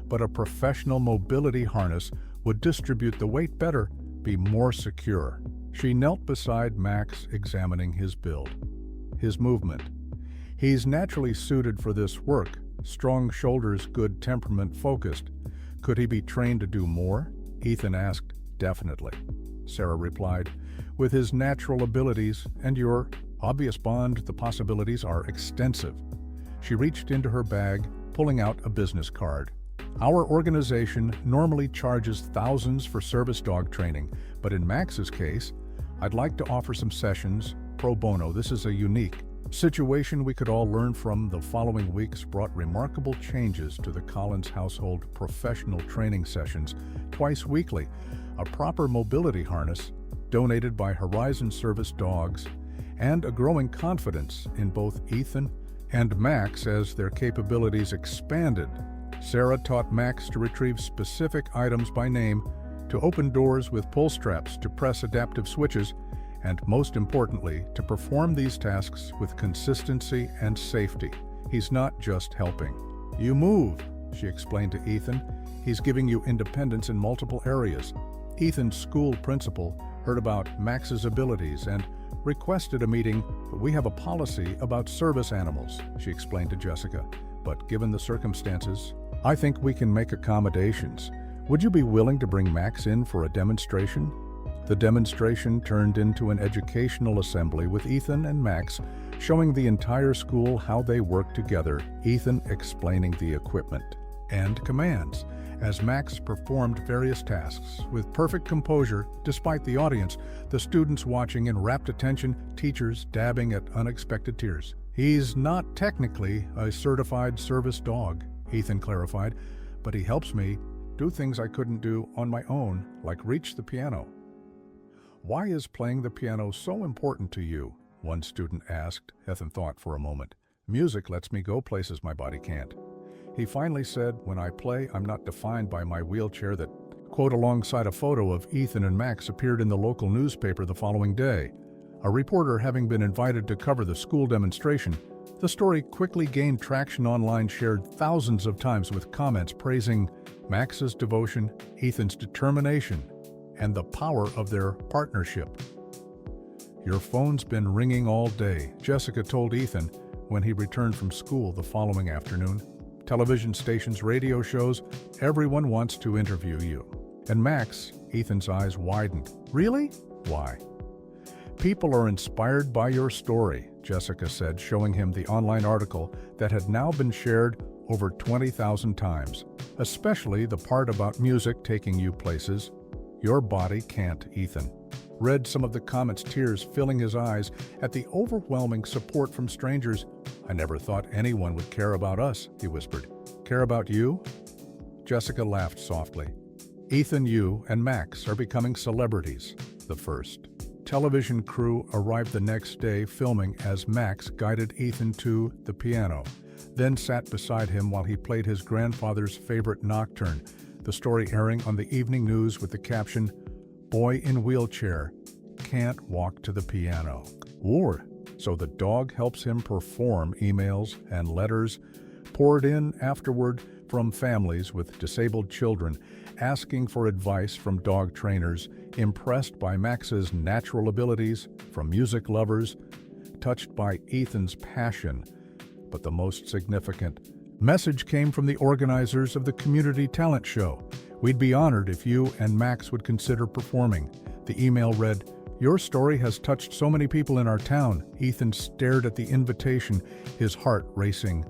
but a professional mobility harness would distribute the weight better, be more secure." She knelt beside Max, examining his build, his movement. "He's naturally suited for this work. Strong shoulders, good temperament, focused. Could he be trained to do more?" Ethan asked. "Definitely," Sarah replied. "With his natural abilities and your obvious bond, the possibilities are extensive." She reached into her bag, pulling out a business card. "Our organization normally charges thousands for service dog training, but in Max's case, I'd like to offer some sessions pro bono. This is a unique situation we could all learn from." The following weeks brought remarkable changes to the Collins household. Professional training sessions twice weekly, a proper mobility harness donated by Horizon Service Dogs, and a growing confidence in both Ethan and Max as their capabilities expanded. Sarah taught Max to retrieve specific items by name, to open doors with pull straps, to press adaptive switches, and most importantly, to perform these tasks with consistency and safety. "He's not just helping. You move," she explained to Ethan. "He's giving you independence in multiple areas." Ethan's school principal heard about Max's abilities and requested a meeting. "We have a policy about service animals," she explained to Jessica. "But given the circumstances, I think we can make accommodations. Would you be willing to bring Max in for a demonstration?" The demonstration turned into an educational assembly with Ethan and Max showing the entire school how they work together, Ethan explaining the equipment and commands, as Max performed various tasks with perfect composure despite the audience, the students watching in rapt attention, teachers dabbing at unexpected tears. "He's not technically a certified service dog," Ethan clarified, "but he helps me do things I couldn't do on my own, like reach the piano." "Why is playing the piano so important to you?" one student asked. Ethan thought for a moment. "Music lets me go places my body can't." He finally said, "When I play, I'm not defined by my wheelchair." That quote alongside a photo of Ethan and Max appeared in the local newspaper the following day. A reporter having been invited to cover the school demonstration, the story quickly gained traction online, shared thousands of times with comments praising Max's devotion, Ethan's determination, and the power of their partnership. "Your phone's been ringing all day," Jessica told Ethan when he returned from school the following afternoon. "Television stations, radio shows, everyone wants to interview you." And Max, Ethan's eyes widened. "Really? Why?" "People are inspired by your story," Jessica said, showing him the online article that had now been shared over 20,000 times, especially the part about music taking you places your body can't. Ethan read some of the comments, tears filling his eyes at the overwhelming support from strangers. "I never thought anyone would care about us," he whispered. "Care about you?" Jessica laughed softly. "Ethan, you and Max are becoming celebrities." The first television crew arrived the next day, filming as Max guided Ethan to the piano, then sat beside him while he played his grandfather's favorite nocturne, the story airing on the evening news with the caption, "Boy in wheelchair can't walk to the piano." Or so the dog helps him perform emails and letters poured in afterward from families with disabled children asking for advice from dog trainers impressed by Max's natural abilities, from music lovers touched by Ethan's passion. But the most significant message came from the organizers of the community talent show. "We'd be honored if you and Max would consider performing." The email read, "Your story has touched so many people in our town." Ethan stared at the invitation, his heart racing.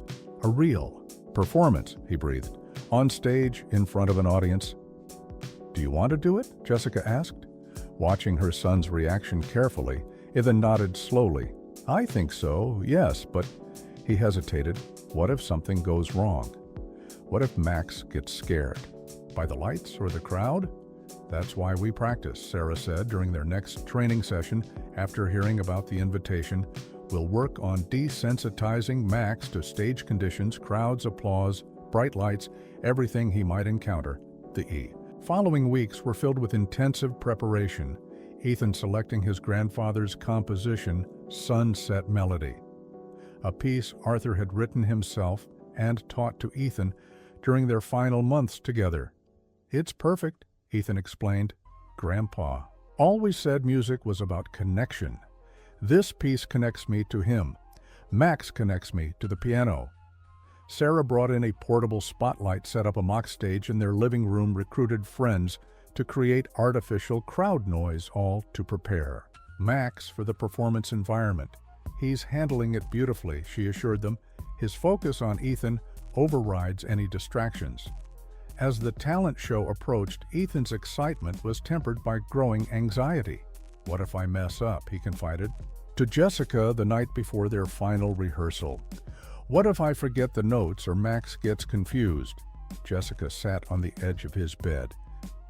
"A real performance," he breathed, "on stage in front of an audience." "Do you want to do it?" Jessica asked. Watching her son's reaction carefully, Ethan nodded slowly. "I think so, yes, but..." He hesitated. What if something goes wrong? What if Max gets scared? By the lights or the crowd? "That's why we practice," Sarah said during their next training session after hearing about the invitation. "We'll work on desensitizing Max to stage conditions, crowds, applause, bright lights, everything he might encounter." The E. Following weeks were filled with intensive preparation, Ethan selecting his grandfather's composition, Sunset Melody, a piece Arthur had written himself and taught to Ethan during their final months together. "It's perfect," Ethan explained. "Grandpa always said music was about connection. This piece connects me to him. Max connects me to the piano." Sarah brought in a portable spotlight, set up a mock stage in their living room, recruited friends to create artificial crowd noise, all to prepare Max for the performance environment. "He's handling it beautifully," she assured them. "His focus on Ethan overrides any distractions." As the talent show approached, Ethan's excitement was tempered by growing anxiety. "What if I mess up?" he confided to Jessica the night before their final rehearsal. "What if I forget the notes or Max gets confused?" Jessica sat on the edge of his bed.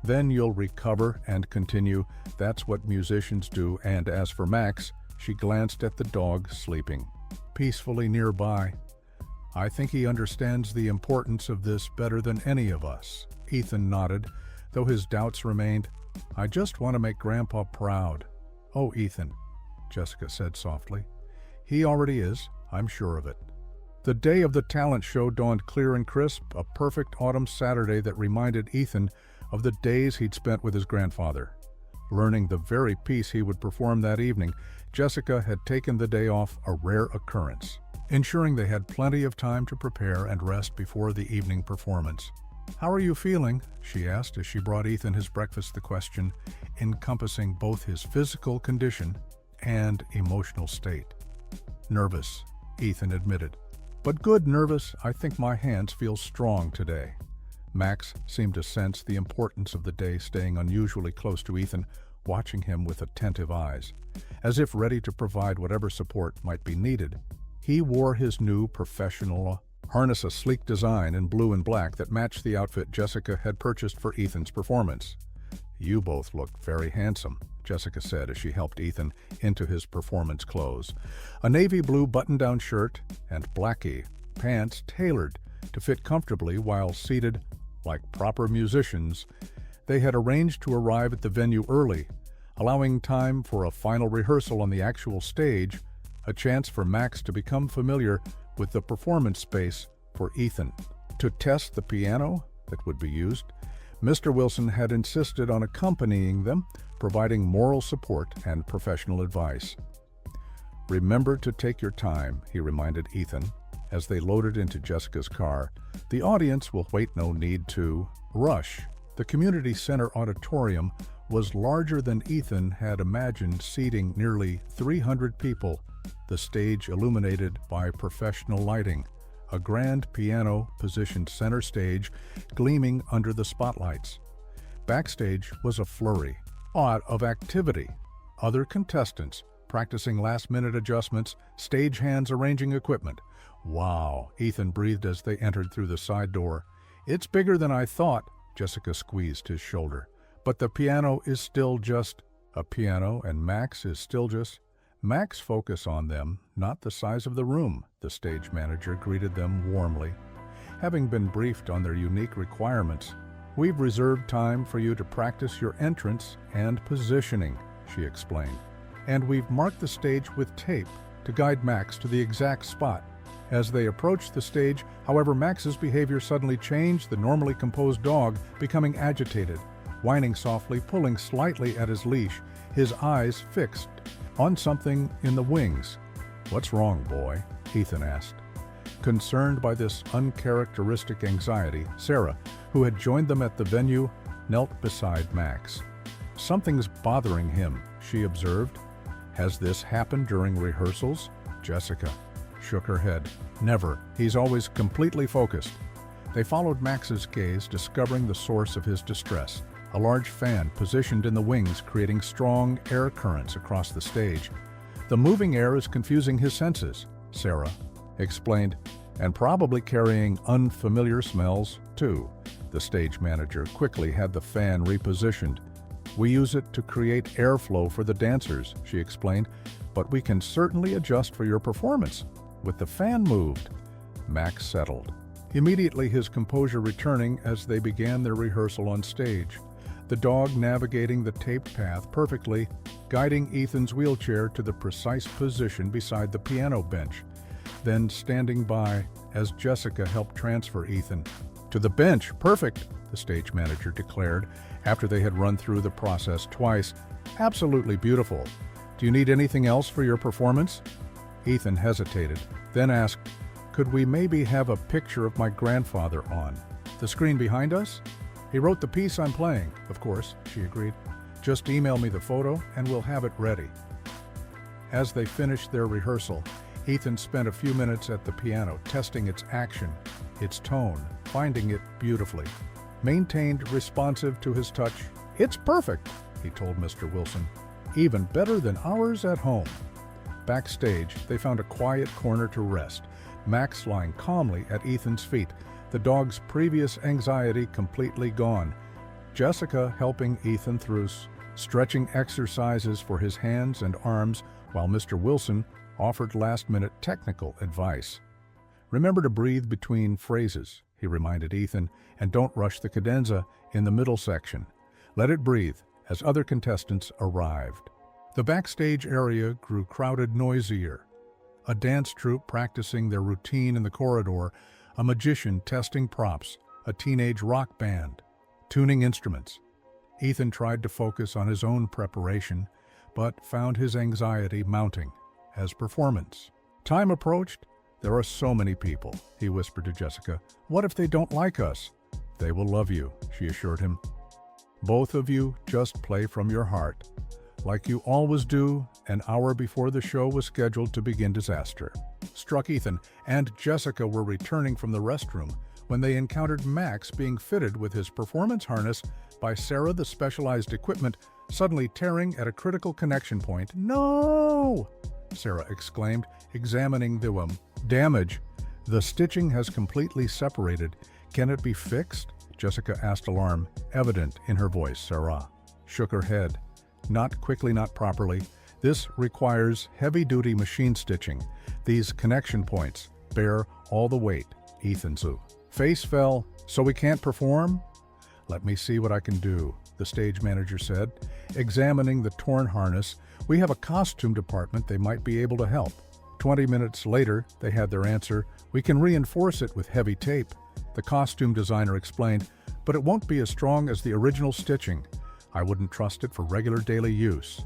"Then you'll recover and continue. That's what musicians do. And as for Max," she glanced at the dog sleeping peacefully nearby, "I think he understands the importance of this better than any of us." Ethan nodded, though his doubts remained. "I just want to make Grandpa proud." "Oh, Ethan," Jessica said softly. "He already is, I'm sure of it." The day of the talent show dawned clear and crisp, a perfect autumn Saturday that reminded Ethan of the days he'd spent with his grandfather. Learning the very piece he would perform that evening, Jessica had taken the day off, a rare occurrence, ensuring they had plenty of time to prepare and rest before the evening performance. "How are you feeling?" she asked as she brought Ethan his breakfast, the question encompassing both his physical condition and emotional state. "Nervous," Ethan admitted. "But good nervous. I think my hands feel strong today." Max seemed to sense the importance of the day, staying unusually close to Ethan, watching him with attentive eyes, as if ready to provide whatever support might be needed. He wore his new professional harness, a sleek design in blue and black that matched the outfit Jessica had purchased for Ethan's performance. "You both look very handsome," Jessica said as she helped Ethan into his performance clothes. A navy blue button-down shirt and blackie pants tailored to fit comfortably while seated like proper musicians. They had arranged to arrive at the venue early, allowing time for a final rehearsal on the actual stage, a chance for Max to become familiar with the performance space for Ethan. To test the piano that would be used, Mr. Wilson had insisted on accompanying them, providing moral support and professional advice. "Remember to take your time," he reminded Ethan as they loaded into Jessica's car. "The audience will wait, no need to rush." The community center auditorium was larger than Ethan had imagined, seating nearly 300 people, the stage illuminated by professional lighting, a grand piano positioned center stage gleaming under the spotlights. Backstage was a flurry of activity, other contestants practicing last-minute adjustments, stagehands arranging equipment. "Wow," Ethan breathed as they entered through the side door. "It's bigger than I thought," Jessica squeezed his shoulder. "But the piano is still just a piano, and Max is still just..." "Max, focus on them, not the size of the room," the stage manager greeted them warmly. Having been briefed on their unique requirements, "We've reserved time for you to practice your entrance and positioning," she explained. "And we've marked the stage with tape to guide Max to the exact spot. As they approached the stage, however, Max's behavior suddenly changed, the normally composed dog becoming agitated, whining softly, pulling slightly at his leash, his eyes fixed on something in the wings. "What's wrong, boy?" Ethan asked. Concerned by this uncharacteristic anxiety, Sarah, who had joined them at the venue, knelt beside Max. "Something's bothering him," she observed. "Has this happened during rehearsals?" Jessica shook her head. "Never. He's always completely focused." They followed Max's gaze, discovering the source of his distress. A large fan positioned in the wings, creating strong air currents across the stage. "The moving air is confusing his senses," Sarah explained, "and probably carrying unfamiliar smells, too." The stage manager quickly had the fan repositioned. "We use it to create airflow for the dancers," she explained, "but we can certainly adjust for your performance." With the fan moved, Max settled, immediately his composure returning as they began their rehearsal on stage. The dog navigating the taped path perfectly, guiding Ethan's wheelchair to the precise position beside the piano bench, then standing by as Jessica helped transfer Ethan. "To the bench, perfect," the stage manager declared after they had run through the process twice. "Absolutely beautiful. Do you need anything else for your performance?" Ethan hesitated, then asked, "Could we maybe have a picture of my grandfather on the screen behind us?" "He wrote the piece I'm playing." "Of course," she agreed. "Just email me the photo and we'll have it ready." As they finished their rehearsal, Ethan spent a few minutes at the piano, testing its action, its tone, finding it beautifully. Maintained responsive to his touch. "It's perfect," he told Mr. Wilson. "Even better than ours at home." Backstage, they found a quiet corner to rest, Max lying calmly at Ethan's feet, the dog's previous anxiety completely gone. Jessica helping Ethan through stretching exercises for his hands and arms, while Mr. Wilson offered last-minute technical advice. "Remember to breathe between phrases," he reminded Ethan, "and don't rush the cadenza in the middle section. Let it breathe," as other contestants arrived. The backstage area grew crowded, noisier. A dance troupe practicing their routine in the corridor, a magician testing props, a teenage rock band tuning instruments. Ethan tried to focus on his own preparation, but found his anxiety mounting as performance time approached. "There are so many people," he whispered to Jessica. "What if they don't like us?" "They will love you," she assured him. "Both of you just play from your heart, like you always do." An hour before the show was scheduled to begin, disaster struck. Ethan and Jessica were returning from the restroom when they encountered Max being fitted with his performance harness by Sarah, the specialized equipment suddenly tearing at a critical connection point. "No!" Sarah exclaimed, examining the damage. "The stitching has completely separated. Can it be fixed?" Jessica asked, alarm evident in her voice. Sarah shook her head. "Not quickly, not properly. This requires heavy-duty machine stitching. These connection points bear all the weight." Ethan's face fell. "So we can't perform?" "Let me see what I can do," the stage manager said, examining the torn harness. "We have a costume department. They might be able to help." 20 minutes later, they had their answer. "We can reinforce it with heavy tape," the costume designer explained, "but it won't be as strong as the original stitching. I wouldn't trust it for regular daily use."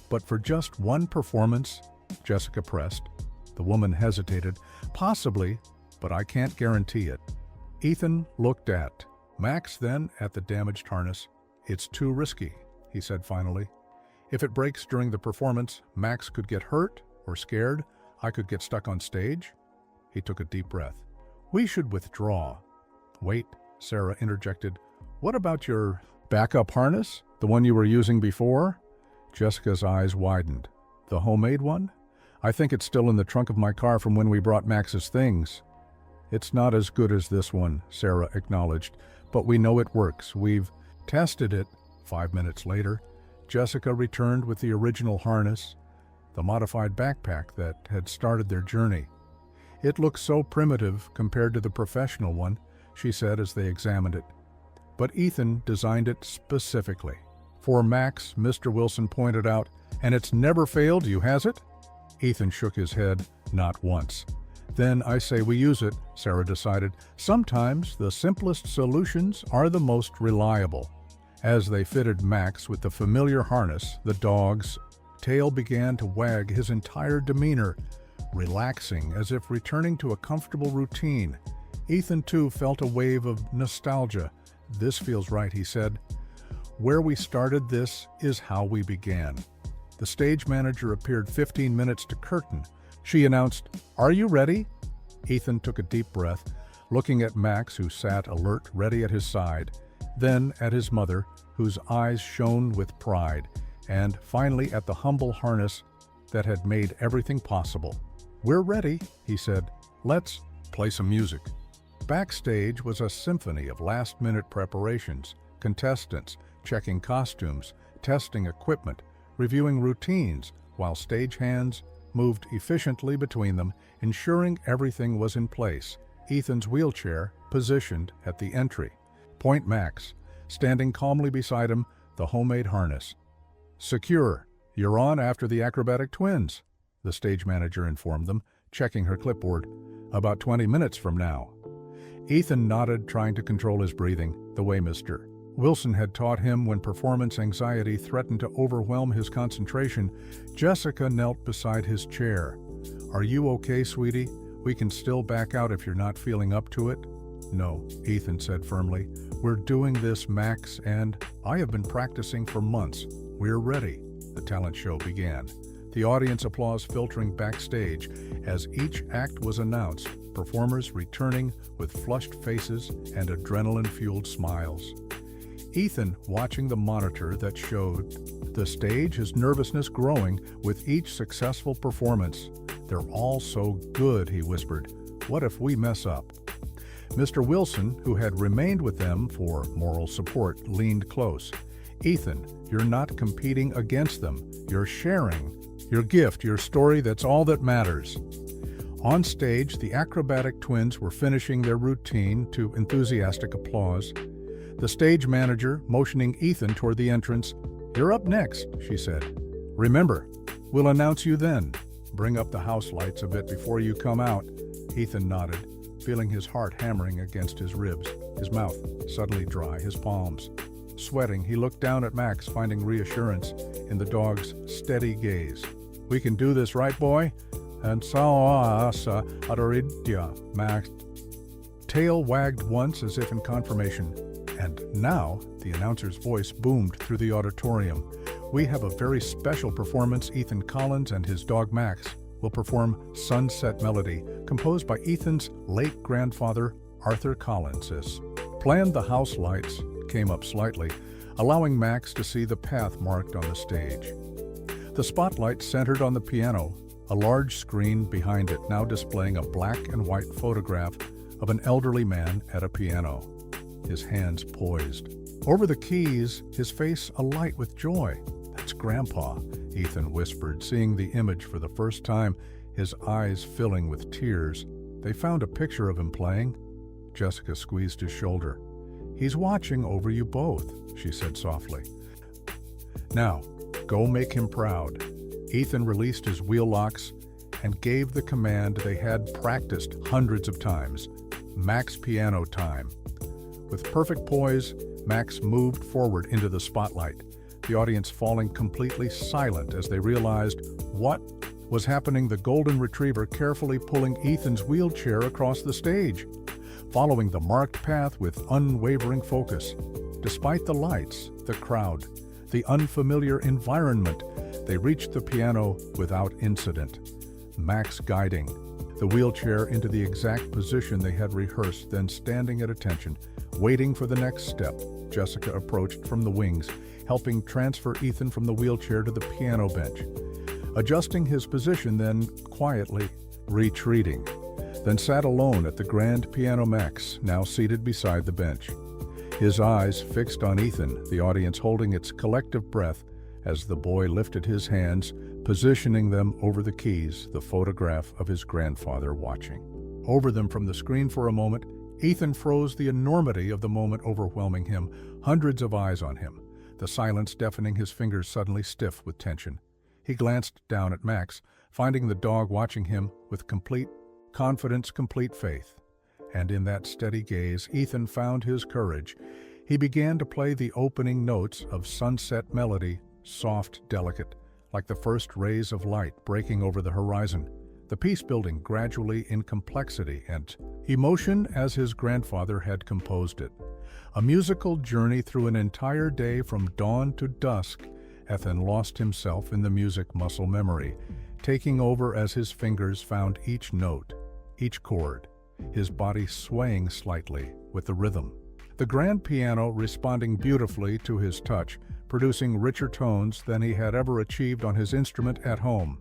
"But for just one performance?" Jessica pressed. The woman hesitated. "Possibly, but I can't guarantee it." Ethan looked at Max, then at the damaged harness. "It's too risky," he said finally. "If it breaks during the performance, Max could get hurt or scared. I could get stuck on stage." He took a deep breath. "We should withdraw." "Wait," Sarah interjected. "What about your backup harness? The one you were using before?" Jessica's eyes widened. "The homemade one? I think it's still in the trunk of my car from when we brought Max's things." "It's not as good as this one," Sarah acknowledged, "but we know it works. We've tested it." 5 minutes later, Jessica returned with the original harness, the modified backpack that had started their journey. "It looks so primitive compared to the professional one," she said as they examined it. "But Ethan designed it specifically for Max," Mr. Wilson pointed out. "And it's never failed you, has it?" Ethan shook his head. Not once. Then I say we use it, Sarah decided. Sometimes the simplest solutions are the most reliable. As they fitted Max with the familiar harness, the dog's tail began to wag, his entire demeanor relaxing, as if returning to a comfortable routine. Ethan, too, felt a wave of nostalgia. This feels right, he said. Where we started, this is how we began. The stage manager appeared 15 minutes to curtain. She announced, "Are you ready?" Ethan took a deep breath, looking at Max, who sat alert, ready at his side, then at his mother, whose eyes shone with pride, and finally at the humble harness that had made everything possible. "We're ready," he said. "Let's play some music." Backstage was a symphony of last-minute preparations, contestants checking costumes, testing equipment, reviewing routines, while stagehands moved efficiently between them, ensuring everything was in place. Ethan's wheelchair positioned at the entry. Point Max, standing calmly beside him, the homemade harness. "Secure. You're on after the acrobatic twins," the stage manager informed them, checking her clipboard. "About 20 minutes from now." Ethan nodded, trying to control his breathing, the way Mr. Wilson had taught him when performance anxiety threatened to overwhelm his concentration. Jessica knelt beside his chair. "Are you okay, sweetie? We can still back out if you're not feeling up to it." "No," Ethan said firmly. "We're doing this, Max, and I have been practicing for months. We're ready." The talent show began. The audience applause filtering backstage as each act was announced, performers returning with flushed faces and adrenaline-fueled smiles. Ethan, watching the monitor that showed the stage, his nervousness growing with each successful performance. "They're all so good," he whispered. "What if we mess up?" Mr. Wilson, who had remained with them for moral support, leaned close. "Ethan, you're not competing against them. You're sharing your gift, your story. That's all that matters." On stage, the acrobatic twins were finishing their routine to enthusiastic applause. The stage manager, motioning Ethan toward the entrance, "You're up next," she said. "Remember, we'll announce you then. Bring up the house lights a bit before you come out." Ethan nodded, feeling his heart hammering against his ribs, his mouth suddenly dry, his palms sweating. He looked down at Max, finding reassurance in the dog's steady gaze. "We can do this, right, boy?" "And so Max. Tail wagged once as if in confirmation. And now, the announcer's voice boomed through the auditorium. "We have a very special performance. Ethan Collins and his dog Max will perform Sunset Melody, composed by Ethan's late grandfather, Arthur Collins." Planned, the house lights came up slightly, allowing Max to see the path marked on the stage. The spotlight centered on the piano, a large screen behind it now displaying a black and white photograph of an elderly man at a piano, his hands poised. Over the keys, his face alight with joy. "That's Grandpa," Ethan whispered, seeing the image for the first time, his eyes filling with tears. "They found a picture of him playing." Jessica squeezed his shoulder. "He's watching over you both," she said softly. "Now, go make him proud." Ethan released his wheel locks and gave the command they had practiced hundreds of times. "Max piano time." With perfect poise, Max moved forward into the spotlight, the audience falling completely silent as they realized what was happening. The golden retriever carefully pulling Ethan's wheelchair across the stage, following the marked path with unwavering focus. Despite the lights, the crowd, the unfamiliar environment, they reached the piano without incident. Max guiding the wheelchair into the exact position they had rehearsed, then standing at attention, waiting for the next step. Jessica approached from the wings, helping transfer Ethan from the wheelchair to the piano bench, adjusting his position, then quietly retreating, then sat alone at the grand piano. Max, now seated beside the bench, his eyes fixed on Ethan, the audience holding its collective breath as the boy lifted his hands, positioning them over the keys, the photograph of his grandfather watching. Over them from the screen for a moment, Ethan froze, the enormity of the moment overwhelming him, hundreds of eyes on him, the silence deafening, his fingers suddenly stiff with tension. He glanced down at Max, finding the dog watching him with complete confidence, complete faith. And in that steady gaze, Ethan found his courage. He began to play the opening notes of Sunset Melody, soft, delicate, like the first rays of light breaking over the horizon, the piece building gradually in complexity and emotion as his grandfather had composed it. A musical journey through an entire day from dawn to dusk. Ethan lost himself in the music muscle memory, taking over as his fingers found each note, each chord, his body swaying slightly with the rhythm. The grand piano responding beautifully to his touch, producing richer tones than he had ever achieved on his instrument at home.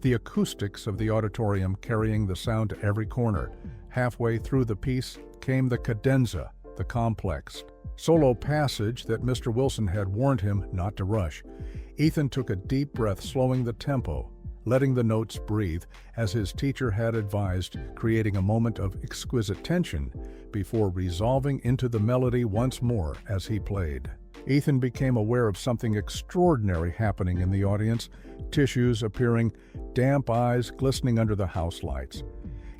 The acoustics of the auditorium carrying the sound to every corner. Halfway through the piece came the cadenza, the complex solo passage that Mr. Wilson had warned him not to rush. Ethan took a deep breath, slowing the tempo, letting the notes breathe, as his teacher had advised, creating a moment of exquisite tension before resolving into the melody once more as he played. Ethan became aware of something extraordinary happening in the audience, tissues appearing, damp eyes glistening under the house lights.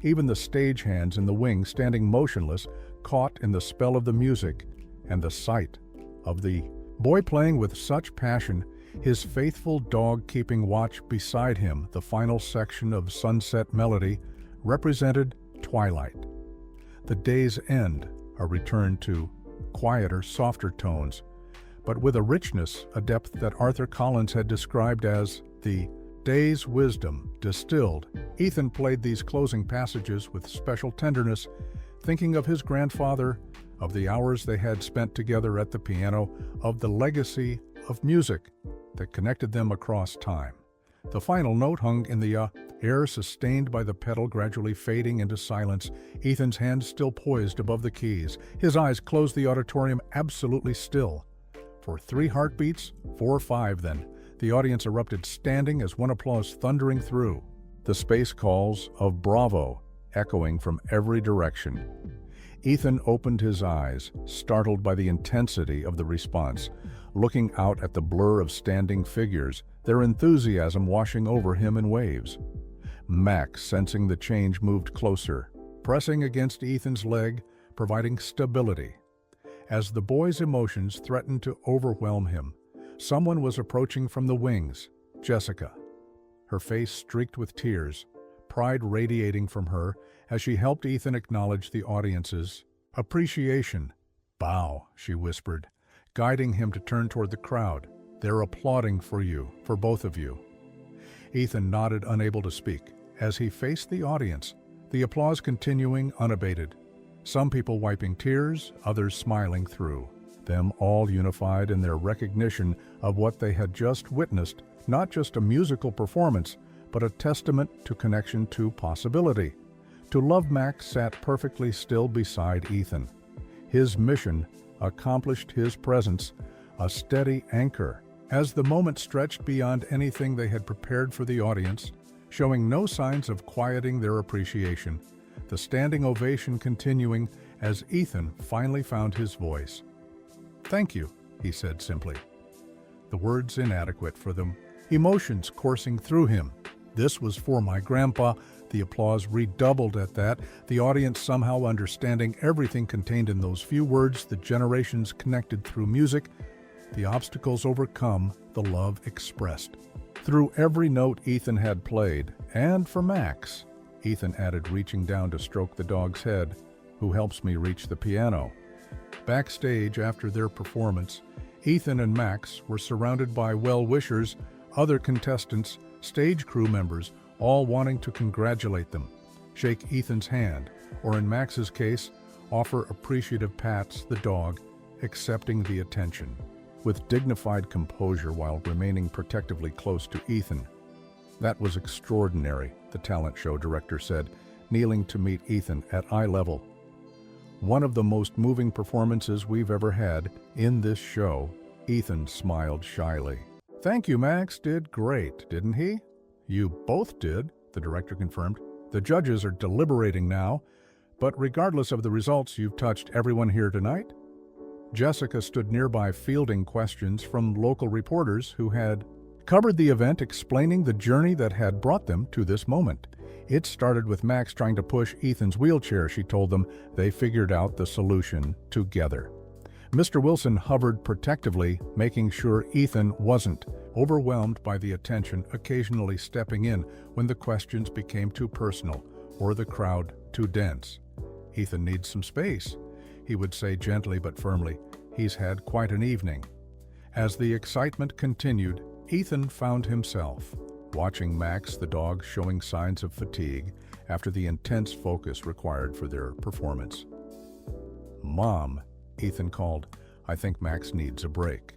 Even the stagehands in the wing, standing motionless, caught in the spell of the music and the sight of the boy playing with such passion, his faithful dog keeping watch beside him. The final section of Sunset Melody represented twilight. The day's end, a return to quieter, softer tones, but with a richness, a depth that Arthur Collins had described as the day's wisdom distilled. Ethan played these closing passages with special tenderness, thinking of his grandfather, of the hours they had spent together at the piano, of the legacy of music that connected them across time. The final note hung in the air, sustained by the pedal gradually fading into silence, Ethan's hands still poised above the keys. His eyes closed, the auditorium absolutely still. For 3 heartbeats, 4 or 5 then, the audience erupted, standing as one applause thundering through. The space calls of bravo echoing from every direction. Ethan opened his eyes, startled by the intensity of the response, looking out at the blur of standing figures, their enthusiasm washing over him in waves. Max, sensing the change, moved closer, pressing against Ethan's leg, providing stability. As the boy's emotions threatened to overwhelm him, someone was approaching from the wings, Jessica. Her face streaked with tears, pride radiating from her as she helped Ethan acknowledge the audience's appreciation. "Bow," she whispered, guiding him to turn toward the crowd. "They're applauding for you, for both of you." Ethan nodded, unable to speak. As he faced the audience, the applause continuing unabated. Some people wiping tears, others smiling through. Them all unified in their recognition of what they had just witnessed, not just a musical performance, but a testament to connection, to possibility. To love Max sat perfectly still beside Ethan. His mission accomplished, his presence a steady anchor. As the moment stretched beyond anything they had prepared for the audience, showing no signs of quieting their appreciation, the standing ovation continuing as Ethan finally found his voice. "Thank you," he said simply. The words inadequate for them, emotions coursing through him. "This was for my grandpa." The applause redoubled at that, the audience somehow understanding everything contained in those few words, the generations connected through music, the obstacles overcome, the love expressed. Through every note Ethan had played, and for Max, Ethan added, reaching down to stroke the dog's head, "who helps me reach the piano." Backstage after their performance, Ethan and Max were surrounded by well-wishers, other contestants, stage crew members, all wanting to congratulate them, shake Ethan's hand, or in Max's case, offer appreciative pats the dog, accepting the attention with dignified composure while remaining protectively close to Ethan. "That was extraordinary," the talent show director said, kneeling to meet Ethan at eye level. "One of the most moving performances we've ever had in this show." Ethan smiled shyly. "Thank you, Max did great, didn't he?" "You both did," the director confirmed. "The judges are deliberating now, but regardless of the results, you've touched everyone here tonight." Jessica stood nearby fielding questions from local reporters who had covered the event, explaining the journey that had brought them to this moment. It started with Max trying to push Ethan's wheelchair, she told them. They figured out the solution together. Mr. Wilson hovered protectively, making sure Ethan wasn't overwhelmed by the attention, occasionally stepping in when the questions became too personal or the crowd too dense. "Ethan needs some space," he would say gently but firmly. "He's had quite an evening." As the excitement continued, Ethan found himself watching Max, the dog, showing signs of fatigue after the intense focus required for their performance. "Mom," Ethan called, "I think Max needs a break."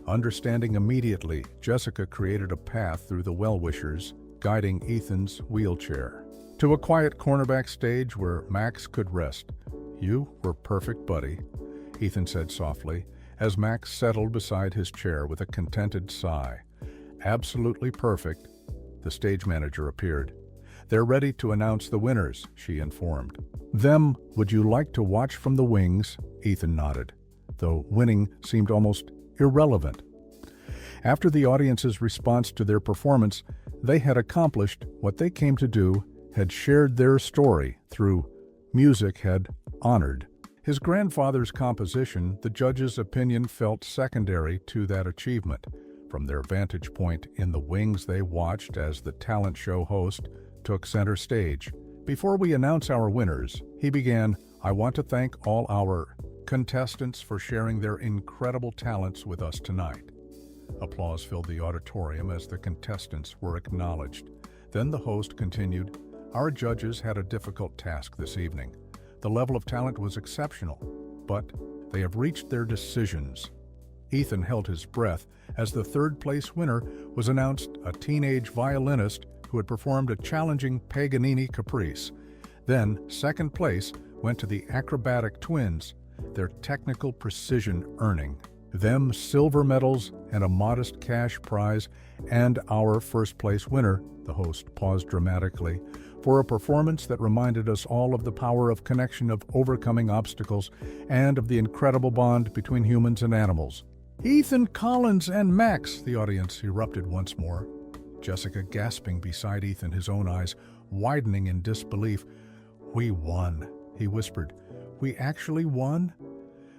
Understanding immediately, Jessica created a path through the well-wishers, guiding Ethan's wheelchair to a quiet corner backstage where Max could rest. "You were perfect, buddy," Ethan said softly, as Max settled beside his chair with a contented sigh. "Absolutely perfect." The stage manager appeared. "They're ready to announce the winners," she informed. "Them, would you like to watch from the wings?" Ethan nodded, though winning seemed almost irrelevant. After the audience's response to their performance, they had accomplished what they came to do, had shared their story through music, had honored his grandfather's composition. The judges' opinion felt secondary to that achievement. From their vantage point in the wings, they watched as the talent show host took center stage. "Before we announce our winners," he began, "I want to thank all our contestants for sharing their incredible talents with us tonight." Applause filled the auditorium as the contestants were acknowledged. Then the host continued, "Our judges had a difficult task this evening. The level of talent was exceptional, but they have reached their decisions." Ethan held his breath as the third-place winner was announced, a teenage violinist who had performed a challenging Paganini caprice. Then, second place went to the acrobatic twins, their technical precision earning them silver medals and a modest cash prize. "And our first-place winner," the host paused dramatically, "for a performance that reminded us all of the power of connection, of overcoming obstacles, and of the incredible bond between humans and animals." "Ethan Collins and Max!" the audience erupted once more. Jessica gasping beside Ethan, his own eyes widening in disbelief. "We won," he whispered. "We actually won?"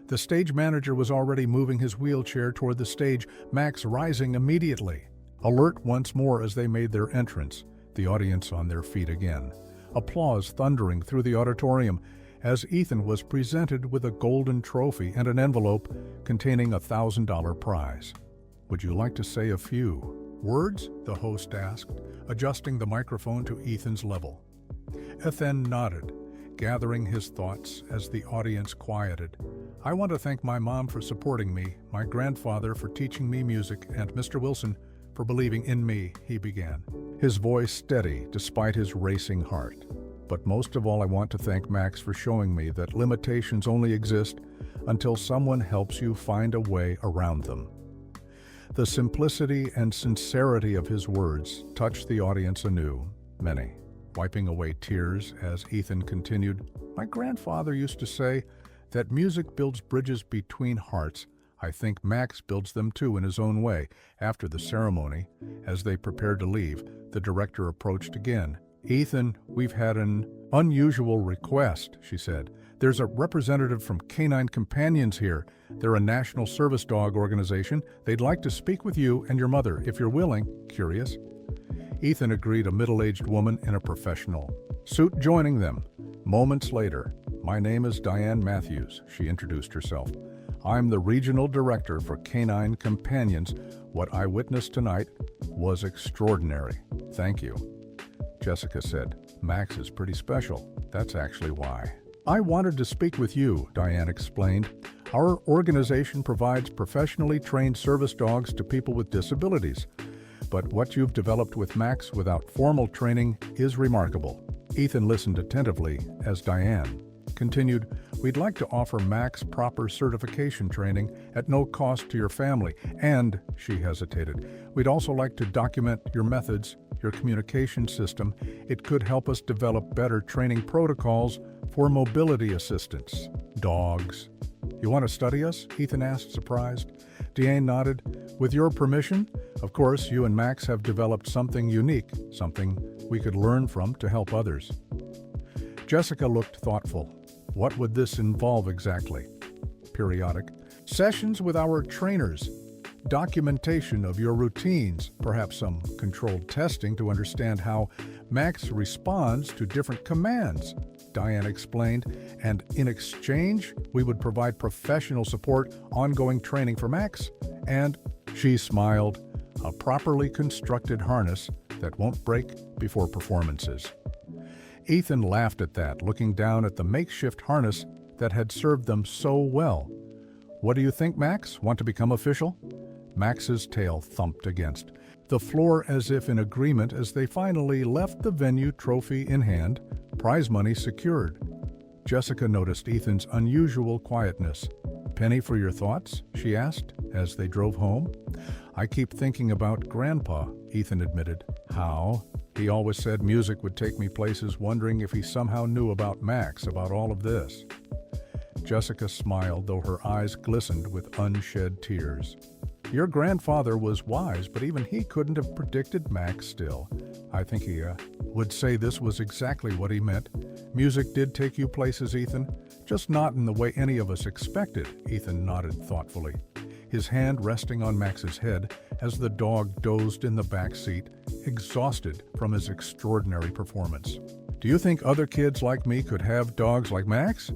The stage manager was already moving his wheelchair toward the stage, Max rising immediately. Alert once more as they made their entrance, the audience on their feet again. Applause thundering through the auditorium as Ethan was presented with a golden trophy and an envelope containing a $1,000 prize. "Would you like to say a few words?" the host asked, adjusting the microphone to Ethan's level. Ethan nodded, gathering his thoughts as the audience quieted. "I want to thank my mom for supporting me, my grandfather for teaching me music, and Mr. Wilson for believing in me," he began, his voice steady despite his racing heart. "But most of all, I want to thank Max for showing me that limitations only exist until someone helps you find a way around them." The simplicity and sincerity of his words touched the audience anew, many wiping away tears as Ethan continued, "My grandfather used to say that music builds bridges between hearts. I think Max builds them too in his own way." After the ceremony, as they prepared to leave, the director approached again. "Ethan, we've had an unusual request," she said. "There's a representative from Canine Companions here. They're a national service dog organization. They'd like to speak with you and your mother, if you're willing." "Curious?" Ethan agreed, a middle-aged woman in a professional suit joining them. Moments later, "My name is Diane Matthews," she introduced herself. "I'm the regional director for Canine Companions. What I witnessed tonight was extraordinary. Thank you." Jessica said, "Max is pretty special. That's actually why I wanted to speak with you," Diane explained. "Our organization provides professionally trained service dogs to people with disabilities. But what you've developed with Max without formal training is remarkable." Ethan listened attentively as Diane continued, "We'd like to offer Max proper certification training at no cost to your family, and," she hesitated, "we'd also like to document your methods, your communication system. It could help us develop better training protocols for mobility assistance dogs." "You want to study us?" Ethan asked, surprised. Diane nodded. "With your permission, Of course, you and Max have developed something unique, something we could learn from to help others. Jessica looked thoughtful. What would this involve exactly? Periodic sessions with our trainers, documentation of your routines, perhaps some controlled testing to understand how Max responds to different commands, Diane explained, and in exchange, we would provide professional support, ongoing training for Max, and, she smiled, a properly constructed harness that won't break before performances. Ethan laughed at that, looking down at the makeshift harness that had served them so well. What do you think, Max? Want to become official? Max's tail thumped against the floor as if in agreement as they finally left the venue, trophy in hand, prize money secured. Jessica noticed Ethan's unusual quietness. "Penny for your thoughts?" she asked as they drove home. "I keep thinking about Grandpa," Ethan admitted. "How?" "He always said music would take me places, wondering if he somehow knew about Max, about all of this." Jessica smiled, though her eyes glistened with unshed tears. "Your grandfather was wise, but even he couldn't have predicted Max still. I think he would say this was exactly what he meant. Music did take you places, Ethan, just not in the way any of us expected," Ethan nodded thoughtfully, his hand resting on Max's head as the dog dozed in the back seat, exhausted from his extraordinary performance. "Do you think other kids like me could have dogs like Max?"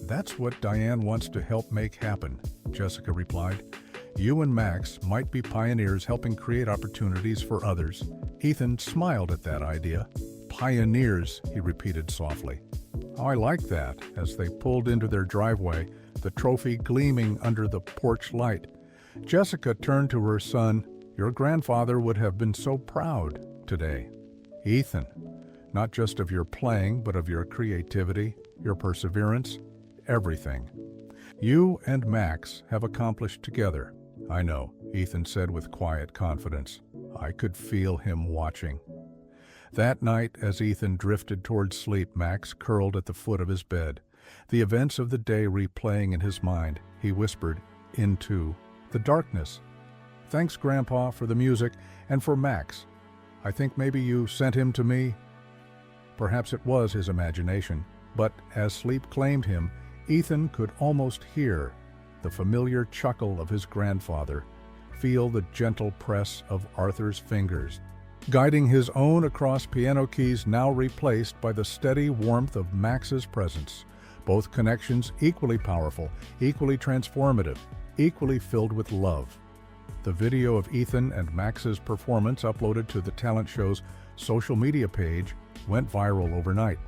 "That's what Diane wants to help make happen," Jessica replied. "You and Max might be pioneers helping create opportunities for others." Ethan smiled at that idea. "Pioneers," he repeated softly. "Oh, I like that," as they pulled into their driveway, the trophy gleaming under the porch light. Jessica turned to her son. "Your grandfather would have been so proud today." "Ethan, not just of your playing, but of your creativity, your perseverance, everything you and Max have accomplished together." "I know," Ethan said with quiet confidence. I could feel him watching. That night, as Ethan drifted towards sleep, Max curled at the foot of his bed, the events of the day replaying in his mind. He whispered into the darkness, "Thanks, Grandpa, for the music and for Max. I think maybe you sent him to me." Perhaps it was his imagination, but as sleep claimed him, Ethan could almost hear the familiar chuckle of his grandfather, feel the gentle press of Arthur's fingers, guiding his own across piano keys now replaced by the steady warmth of Max's presence. Both connections equally powerful, equally transformative, equally filled with love. The video of Ethan and Max's performance uploaded to the talent show's social media page went viral overnight.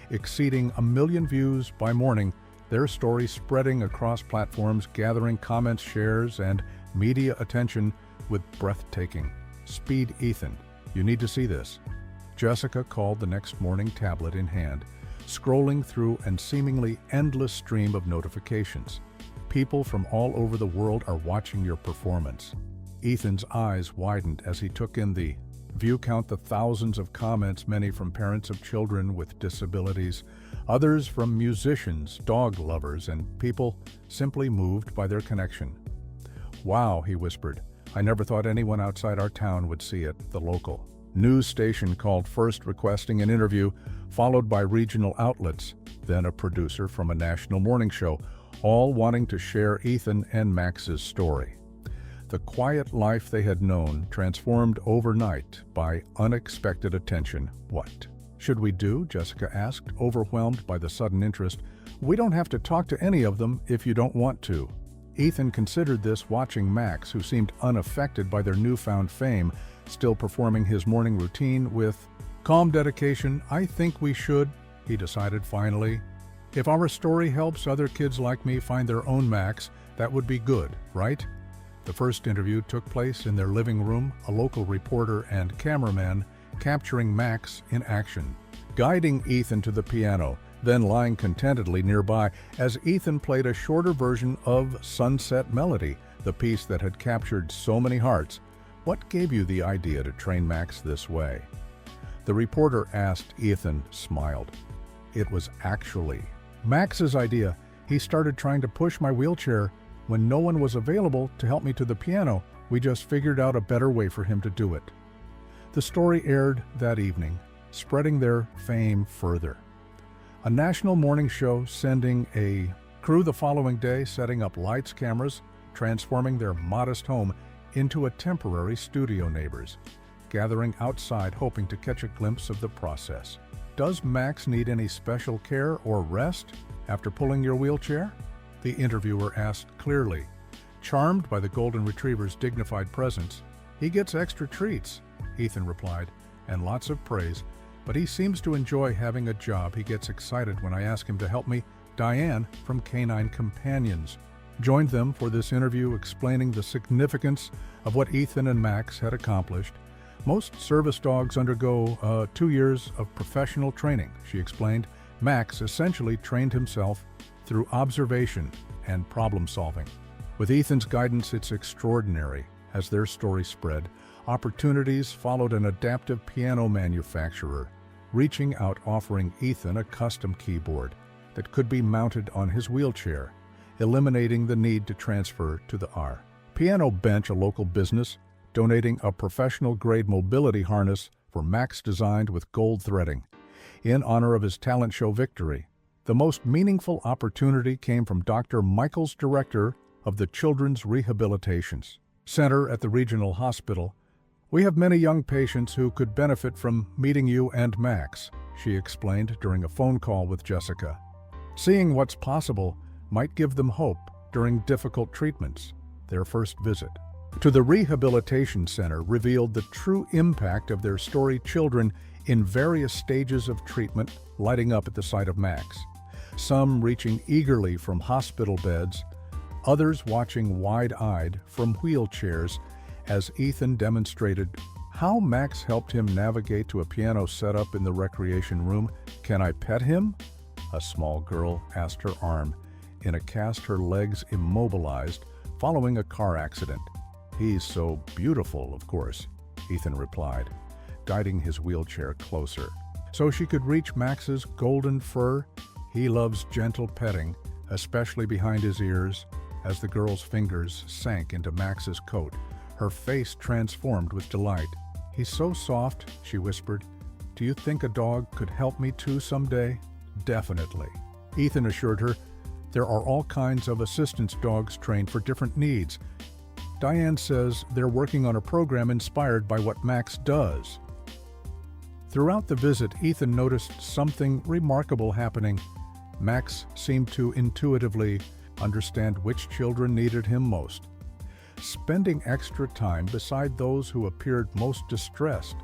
Exceeding 1 million views by morning, their story spreading across platforms, gathering comments, shares, and media attention with breathtaking speed. "Ethan, you need to see this." Jessica called the next morning, tablet in hand, scrolling through an seemingly endless stream of notifications. "People from all over the world are watching your performance." Ethan's eyes widened as he took in the view count, the thousands of comments, many from parents of children with disabilities, others from musicians, dog lovers, and people simply moved by their connection. "Wow," he whispered. "I never thought anyone outside our town would see it." The local news station called first, requesting an interview, followed by regional outlets, then a producer from a national morning show, all wanting to share Ethan and Max's story. The quiet life they had known transformed overnight by unexpected attention. "What should we do?" Jessica asked, overwhelmed by the sudden interest. "We don't have to talk to any of them if you don't want to." Ethan considered this, watching Max, who seemed unaffected by their newfound fame, still performing his morning routine with calm dedication. "I think we should," he decided finally. "If our story helps other kids like me find their own Max, that would be good, right?" The first interview took place in their living room, a local reporter and cameraman capturing Max in action, guiding Ethan to the piano, then lying contentedly nearby as Ethan played a shorter version of Sunset Melody, the piece that had captured so many hearts. "What gave you the idea to train Max this way?" The reporter asked. Ethan smiled. "It was actually Max's idea. He started trying to push my wheelchair when no one was available to help me to the piano. We just figured out a better way for him to do it." The story aired that evening, spreading their fame further. A national morning show sending a crew the following day, setting up lights, cameras, transforming their modest home into a temporary studio. Neighbors gathering outside hoping to catch a glimpse of the process. "Does Max need any special care or rest after pulling your wheelchair?" the interviewer asked clearly. Charmed by the Golden Retriever's dignified presence, "He gets extra treats," Ethan replied, "and lots of praise, but he seems to enjoy having a job. He gets excited when I ask him to help me." Diane from Canine Companions joined them for this interview, explaining the significance of what Ethan and Max had accomplished. "Most service dogs undergo 2 years of professional training," she explained. "Max essentially trained himself through observation and problem solving. With Ethan's guidance, it's extraordinary." As their story spread, opportunities followed. An adaptive piano manufacturer reaching out, offering Ethan a custom keyboard that could be mounted on his wheelchair, eliminating the need to transfer to the R. Piano Bench, a local business, donating a professional-grade mobility harness for Max designed with gold threading in honor of his talent show victory. The most meaningful opportunity came from Dr. Michaels, director of the Children's Rehabilitation Center at the regional hospital. "We have many young patients who could benefit from meeting you and Max," she explained during a phone call with Jessica. "Seeing what's possible might give them hope during difficult treatments." Their first visit to the rehabilitation center revealed the true impact of their story. Children in various stages of treatment lighting up at the sight of Max, some reaching eagerly from hospital beds, others watching wide-eyed from wheelchairs as Ethan demonstrated how Max helped him navigate to a piano setup in the recreation room. "Can I pet him?" a small girl asked her arm in a cast, her legs immobilized following a car accident. "He's so beautiful, of course," Ethan replied, guiding his wheelchair closer so she could reach Max's golden fur. "He loves gentle petting, especially behind his ears." As the girl's fingers sank into Max's coat, her face transformed with delight. "He's so soft," she whispered. "Do you think a dog could help me too someday?" "Definitely," Ethan assured her. "There are all kinds of assistance dogs trained for different needs." Diane says they're working on a program inspired by what Max does. Throughout the visit, Ethan noticed something remarkable happening. Max seemed to intuitively understand which children needed him most, spending extra time beside those who appeared most distressed,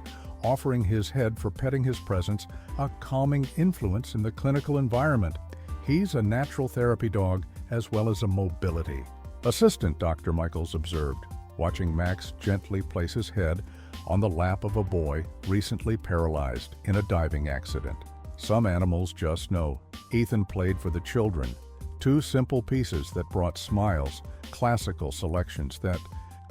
offering his head for petting his presence, a calming influence in the clinical environment. "He's a natural therapy dog as well as a mobility assistant," Dr. Michaels observed, watching Max gently place his head on the lap of a boy recently paralyzed in a diving accident. "Some animals just know." Ethan played for the children, 2 simple pieces that brought smiles, classical selections that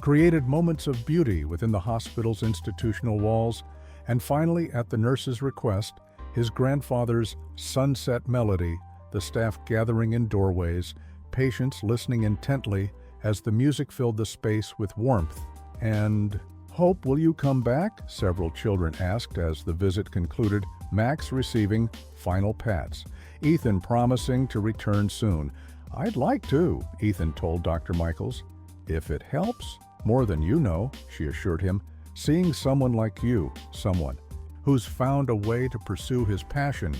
created moments of beauty within the hospital's institutional walls, and finally, at the nurse's request, his grandfather's Sunset Melody, the staff gathering in doorways, patients listening intently as the music filled the space with warmth and hope. "Will you come back?" several children asked as the visit concluded, Max receiving final pats, Ethan promising to return soon. "I'd like to," Ethan told Dr. Michaels. "If it helps, more than you know," she assured him. "Seeing someone like you, someone who's found a way to pursue his passion,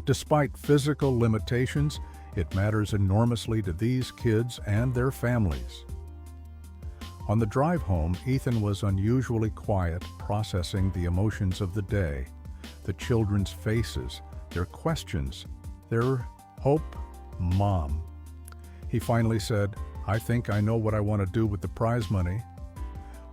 despite physical limitations, it matters enormously to these kids and their families." On the drive home, Ethan was unusually quiet, processing the emotions of the day, the children's faces, their questions, their hope. "Mom," he finally said, "I think I know what I want to do with the prize money."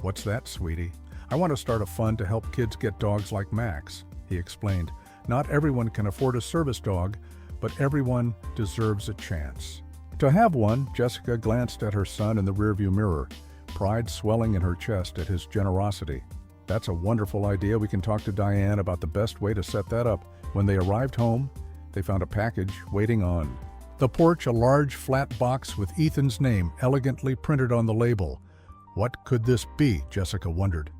"What's that, sweetie?" "I want to start a fund to help kids get dogs like Max," he explained. "Not everyone can afford a service dog, but everyone deserves a chance to have one." Jessica glanced at her son in the rearview mirror, pride swelling in her chest at his generosity. "That's a wonderful idea. We can talk to Diane about the best way to set that up." When they arrived home, they found a package waiting on the porch, a large flat box with Ethan's name elegantly printed on the label. What could this be? Jessica wondered.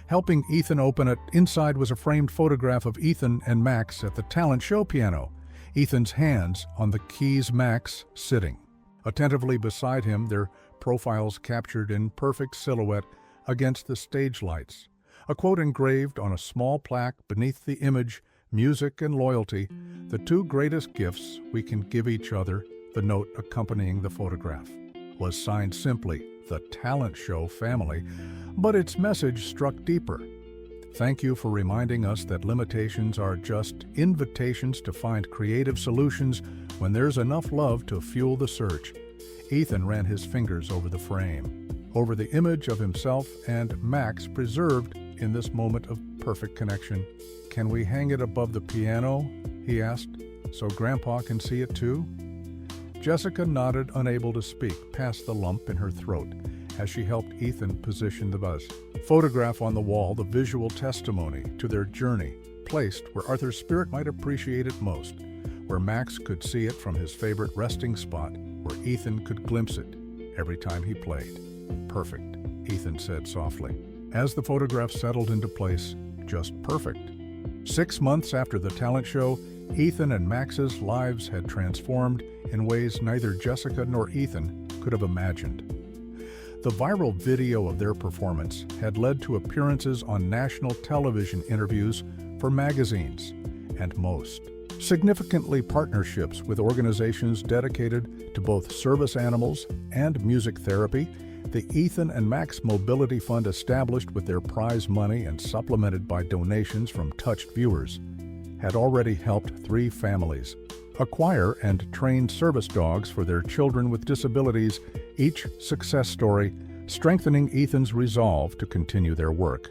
Helping Ethan open it, inside was a framed photograph of Ethan and Max at the talent show piano, Ethan's hands on the keys, Max sitting. Attentively beside him, their profiles captured in perfect silhouette against the stage lights. A quote engraved on a small plaque beneath the image, "Music and loyalty, the two greatest gifts we can give each other," the note accompanying the photograph. Was signed simply, "The Talent Show Family," but its message struck deeper. Thank you for reminding us that limitations are just invitations to find creative solutions when there's enough love to fuel the search. Ethan ran his fingers over the frame, over the image of himself and Max preserved in this moment of perfect connection. "Can we hang it above the piano?" he asked, "so Grandpa can see it too?" Jessica nodded, unable to speak past the lump in her throat as she helped Ethan position the vase. Photograph on the wall, the visual testimony to their journey, placed where Arthur's spirit might appreciate it most, where Max could see it from his favorite resting spot, where Ethan could glimpse it every time he played. "Perfect," Ethan said softly. As the photograph settled into place, just perfect. 6 months after the talent show, Ethan and Max's lives had transformed in ways neither Jessica nor Ethan could have imagined. The viral video of their performance had led to appearances on national television, interviews for magazines, and most significantly partnerships with organizations dedicated to both service animals and music therapy. The Ethan and Max Mobility Fund, established with their prize money and supplemented by donations from touched viewers, had already helped 3 families acquire and train service dogs for their children with disabilities, each success story strengthening Ethan's resolve to continue their work.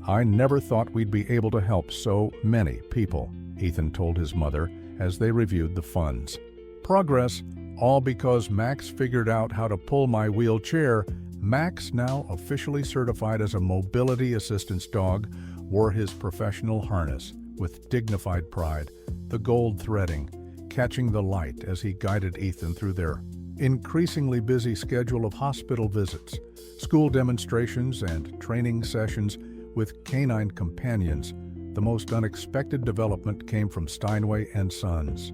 "I never thought we'd be able to help so many people," Ethan told his mother as they reviewed the funds. "Progress, all because Max figured out how to pull my wheelchair." Max, now officially certified as a mobility assistance dog, wore his professional harness with dignified pride, the gold threading catching the light as he guided Ethan through their increasingly busy schedule of hospital visits, school demonstrations, and training sessions with canine companions. The most unexpected development came from Steinway and Sons,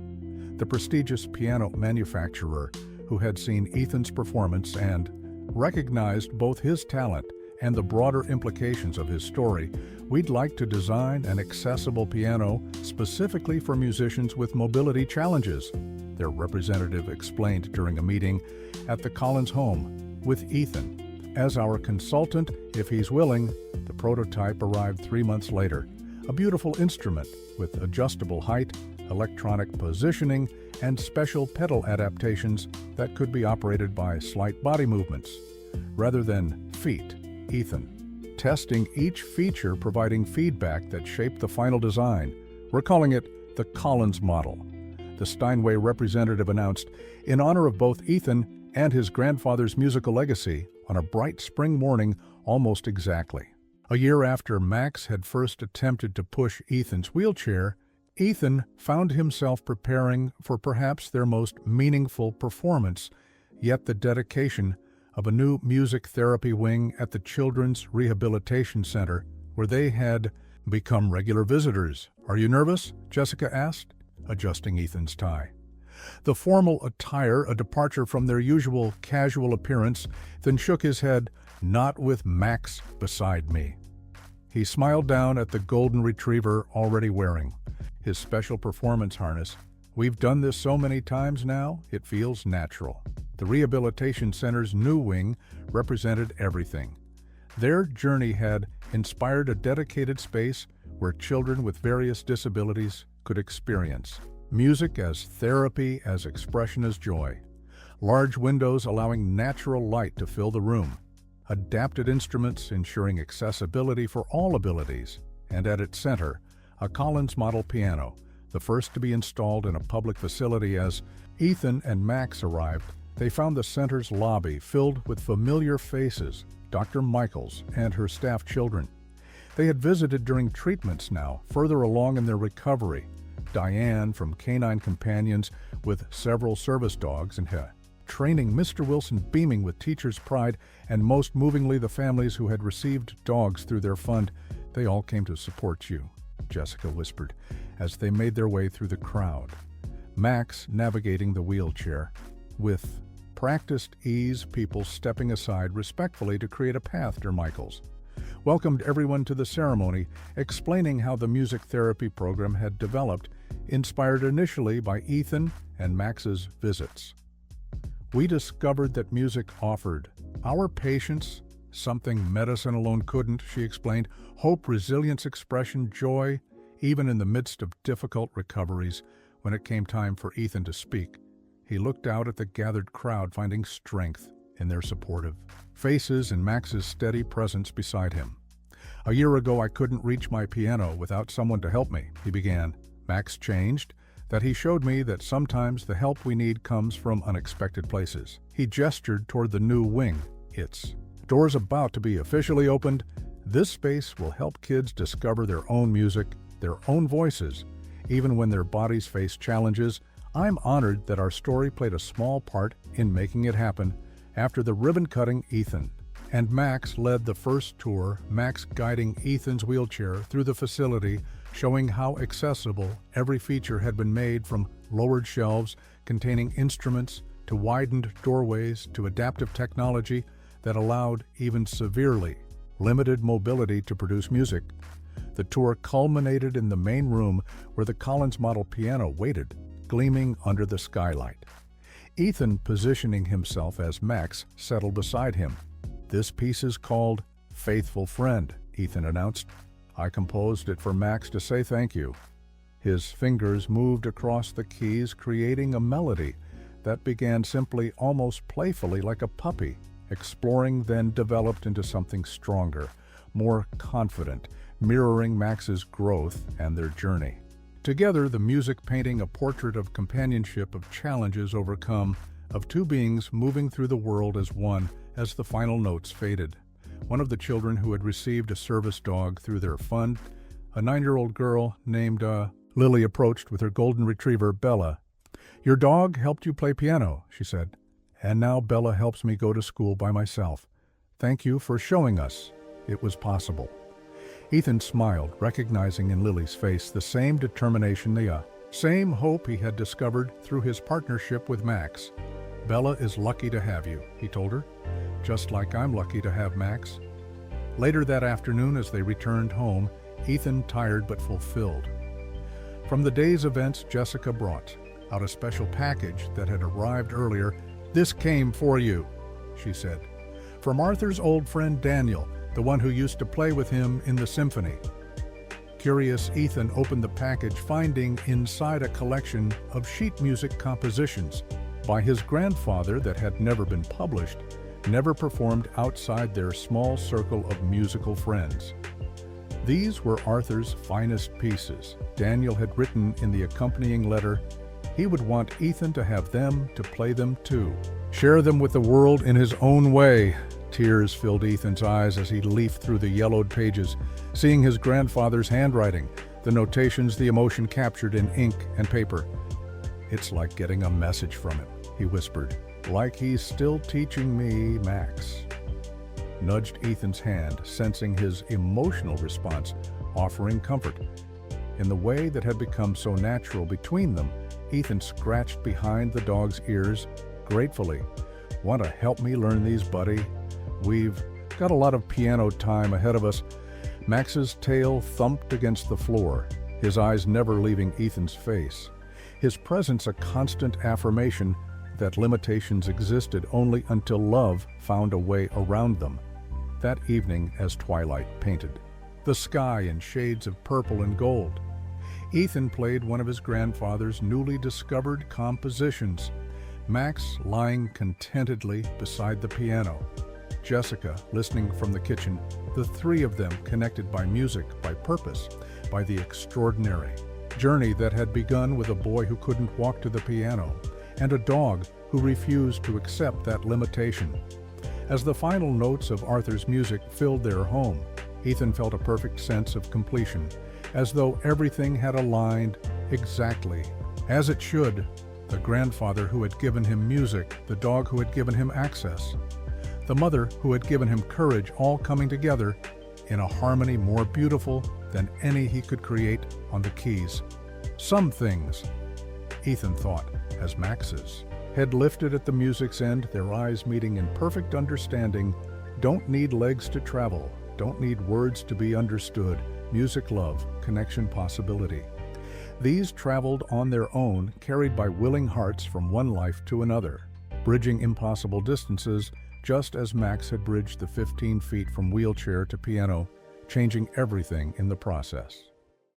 the prestigious piano manufacturer who had seen Ethan's performance and recognized both his talent and the broader implications of his story. "We'd like to design an accessible piano specifically for musicians with mobility challenges," their representative explained during a meeting at the Collins home with Ethan as our consultant, if he's willing. The prototype arrived 3 months later, a beautiful instrument with adjustable height, electronic positioning, and special pedal adaptations that could be operated by slight body movements rather than feet. Ethan testing each feature, providing feedback that shaped the final design. "We're calling it the Collins model," the Steinway representative announced, in honor of both Ethan and his grandfather's musical legacy, on a bright spring morning almost exactly. A year after Max had first attempted to push Ethan's wheelchair, Ethan found himself preparing for perhaps their most meaningful performance, yet the dedication of a new music therapy wing at the Children's Rehabilitation Center, where they had become regular visitors. "Are you nervous?" Jessica asked, adjusting Ethan's tie. The formal attire, a departure from their usual casual appearance, then shook his head. "Not with Max beside me." He smiled down at the golden retriever already wearing his special performance harness. "We've done this so many times now, it feels natural." The Rehabilitation Center's new wing represented everything. Their journey had inspired a dedicated space where children with various disabilities could experience music as therapy, as expression as joy. Large windows allowing natural light to fill the room. Adapted instruments ensuring accessibility for all abilities. And at its center, a Collins model piano, the first to be installed in a public facility. As Ethan and Max arrived, they found the center's lobby filled with familiar faces, Dr. Michaels and her staff children. They had visited during treatments now, further along in their recovery. Diane from Canine Companions with several service dogs, and training, Mr. Wilson beaming with teacher's pride, and most movingly the families who had received dogs through their fund. They all came to support you, Jessica whispered, as they made their way through the crowd. Max navigating the wheelchair, with practiced ease, people stepping aside respectfully to create a path to Michael's. Welcomed everyone to the ceremony, explaining how the music therapy program had developed, inspired initially by Ethan and Max's visits. We discovered that music offered our patients something medicine alone couldn't, she explained, hope, resilience, expression, joy, even in the midst of difficult recoveries. When it came time for Ethan to speak, he looked out at the gathered crowd, finding strength in their supportive faces and Max's steady presence beside him. "A year ago, I couldn't reach my piano without someone to help me," he began. "Max changed, that he showed me that sometimes the help we need comes from unexpected places." He gestured toward the new wing. Its doors about to be officially opened. This space will help kids discover their own music, their own voices, even when their bodies face challenges. I'm honored that our story played a small part in making it happen. After the ribbon-cutting, Ethan and Max led the first tour, Max guiding Ethan's wheelchair through the facility, showing how accessible every feature had been made, from lowered shelves containing instruments to widened doorways to adaptive technology that allowed even severely limited mobility to produce music. The tour culminated in the main room where the Collins model piano waited, gleaming under the skylight. Ethan, positioning himself as Max, settled beside him. "This piece is called Faithful Friend," Ethan announced. "I composed it for Max to say thank you." His fingers moved across the keys, creating a melody that began simply, almost playfully, like a puppy, exploring, then developed into something stronger, more confident, mirroring Max's growth and their journey. Together, the music painting a portrait of companionship, of challenges overcome, of two beings moving through the world as one. As the final notes faded, one of the children who had received a service dog through their fund, a 9-year-old girl named Lily, approached with her golden retriever, Bella. "Your dog helped you play piano," she said, "and now Bella helps me go to school by myself. Thank you for showing us it was possible." Ethan smiled, recognizing in Lily's face the same determination, the same hope he had discovered through his partnership with Max. "Bella is lucky to have you," he told her, "just like I'm lucky to have Max." Later that afternoon, as they returned home, Ethan tired but fulfilled. From the day's events, Jessica brought out a special package that had arrived earlier. "This came for you," she said, "from Arthur's old friend Daniel, the one who used to play with him in the symphony." Curious, Ethan opened the package, finding inside a collection of sheet music compositions by his grandfather that had never been published, never performed outside their small circle of musical friends. These were Arthur's finest pieces. Daniel had written in the accompanying letter he would want Ethan to have them, to play them too, share them with the world in his own way. Tears filled Ethan's eyes as he leafed through the yellowed pages, seeing his grandfather's handwriting, the notations, the emotion captured in ink and paper. "It's like getting a message from him," he whispered, "like he's still teaching me, Max." Nudged Ethan's hand, sensing his emotional response, offering comfort. In the way that had become so natural between them, Ethan scratched behind the dog's ears gratefully. "Want to help me learn these, buddy? We've got a lot of piano time ahead of us." Max's tail thumped against the floor, his eyes never leaving Ethan's face. His presence a constant affirmation that limitations existed only until love found a way around them. That evening, as twilight painted the sky in shades of purple and gold, Ethan played one of his grandfather's newly discovered compositions, Max lying contentedly beside the piano, Jessica listening from the kitchen, the three of them connected by music, by purpose, by the extraordinary journey that had begun with a boy who couldn't walk to the piano, and a dog who refused to accept that limitation. As the final notes of Arthur's music filled their home, Ethan felt a perfect sense of completion, as though everything had aligned exactly as it should. The grandfather who had given him music, the dog who had given him access, the mother who had given him courage, all coming together in a harmony more beautiful than any he could create on the keys. Some things, Ethan thought, as Max's, head lifted at the music's end, their eyes meeting in perfect understanding, don't need legs to travel, don't need words to be understood, music love, connection possibility. These traveled on their own, carried by willing hearts from one life to another, bridging impossible distances, just as Max had bridged the 15 feet from wheelchair to piano, changing everything in the process.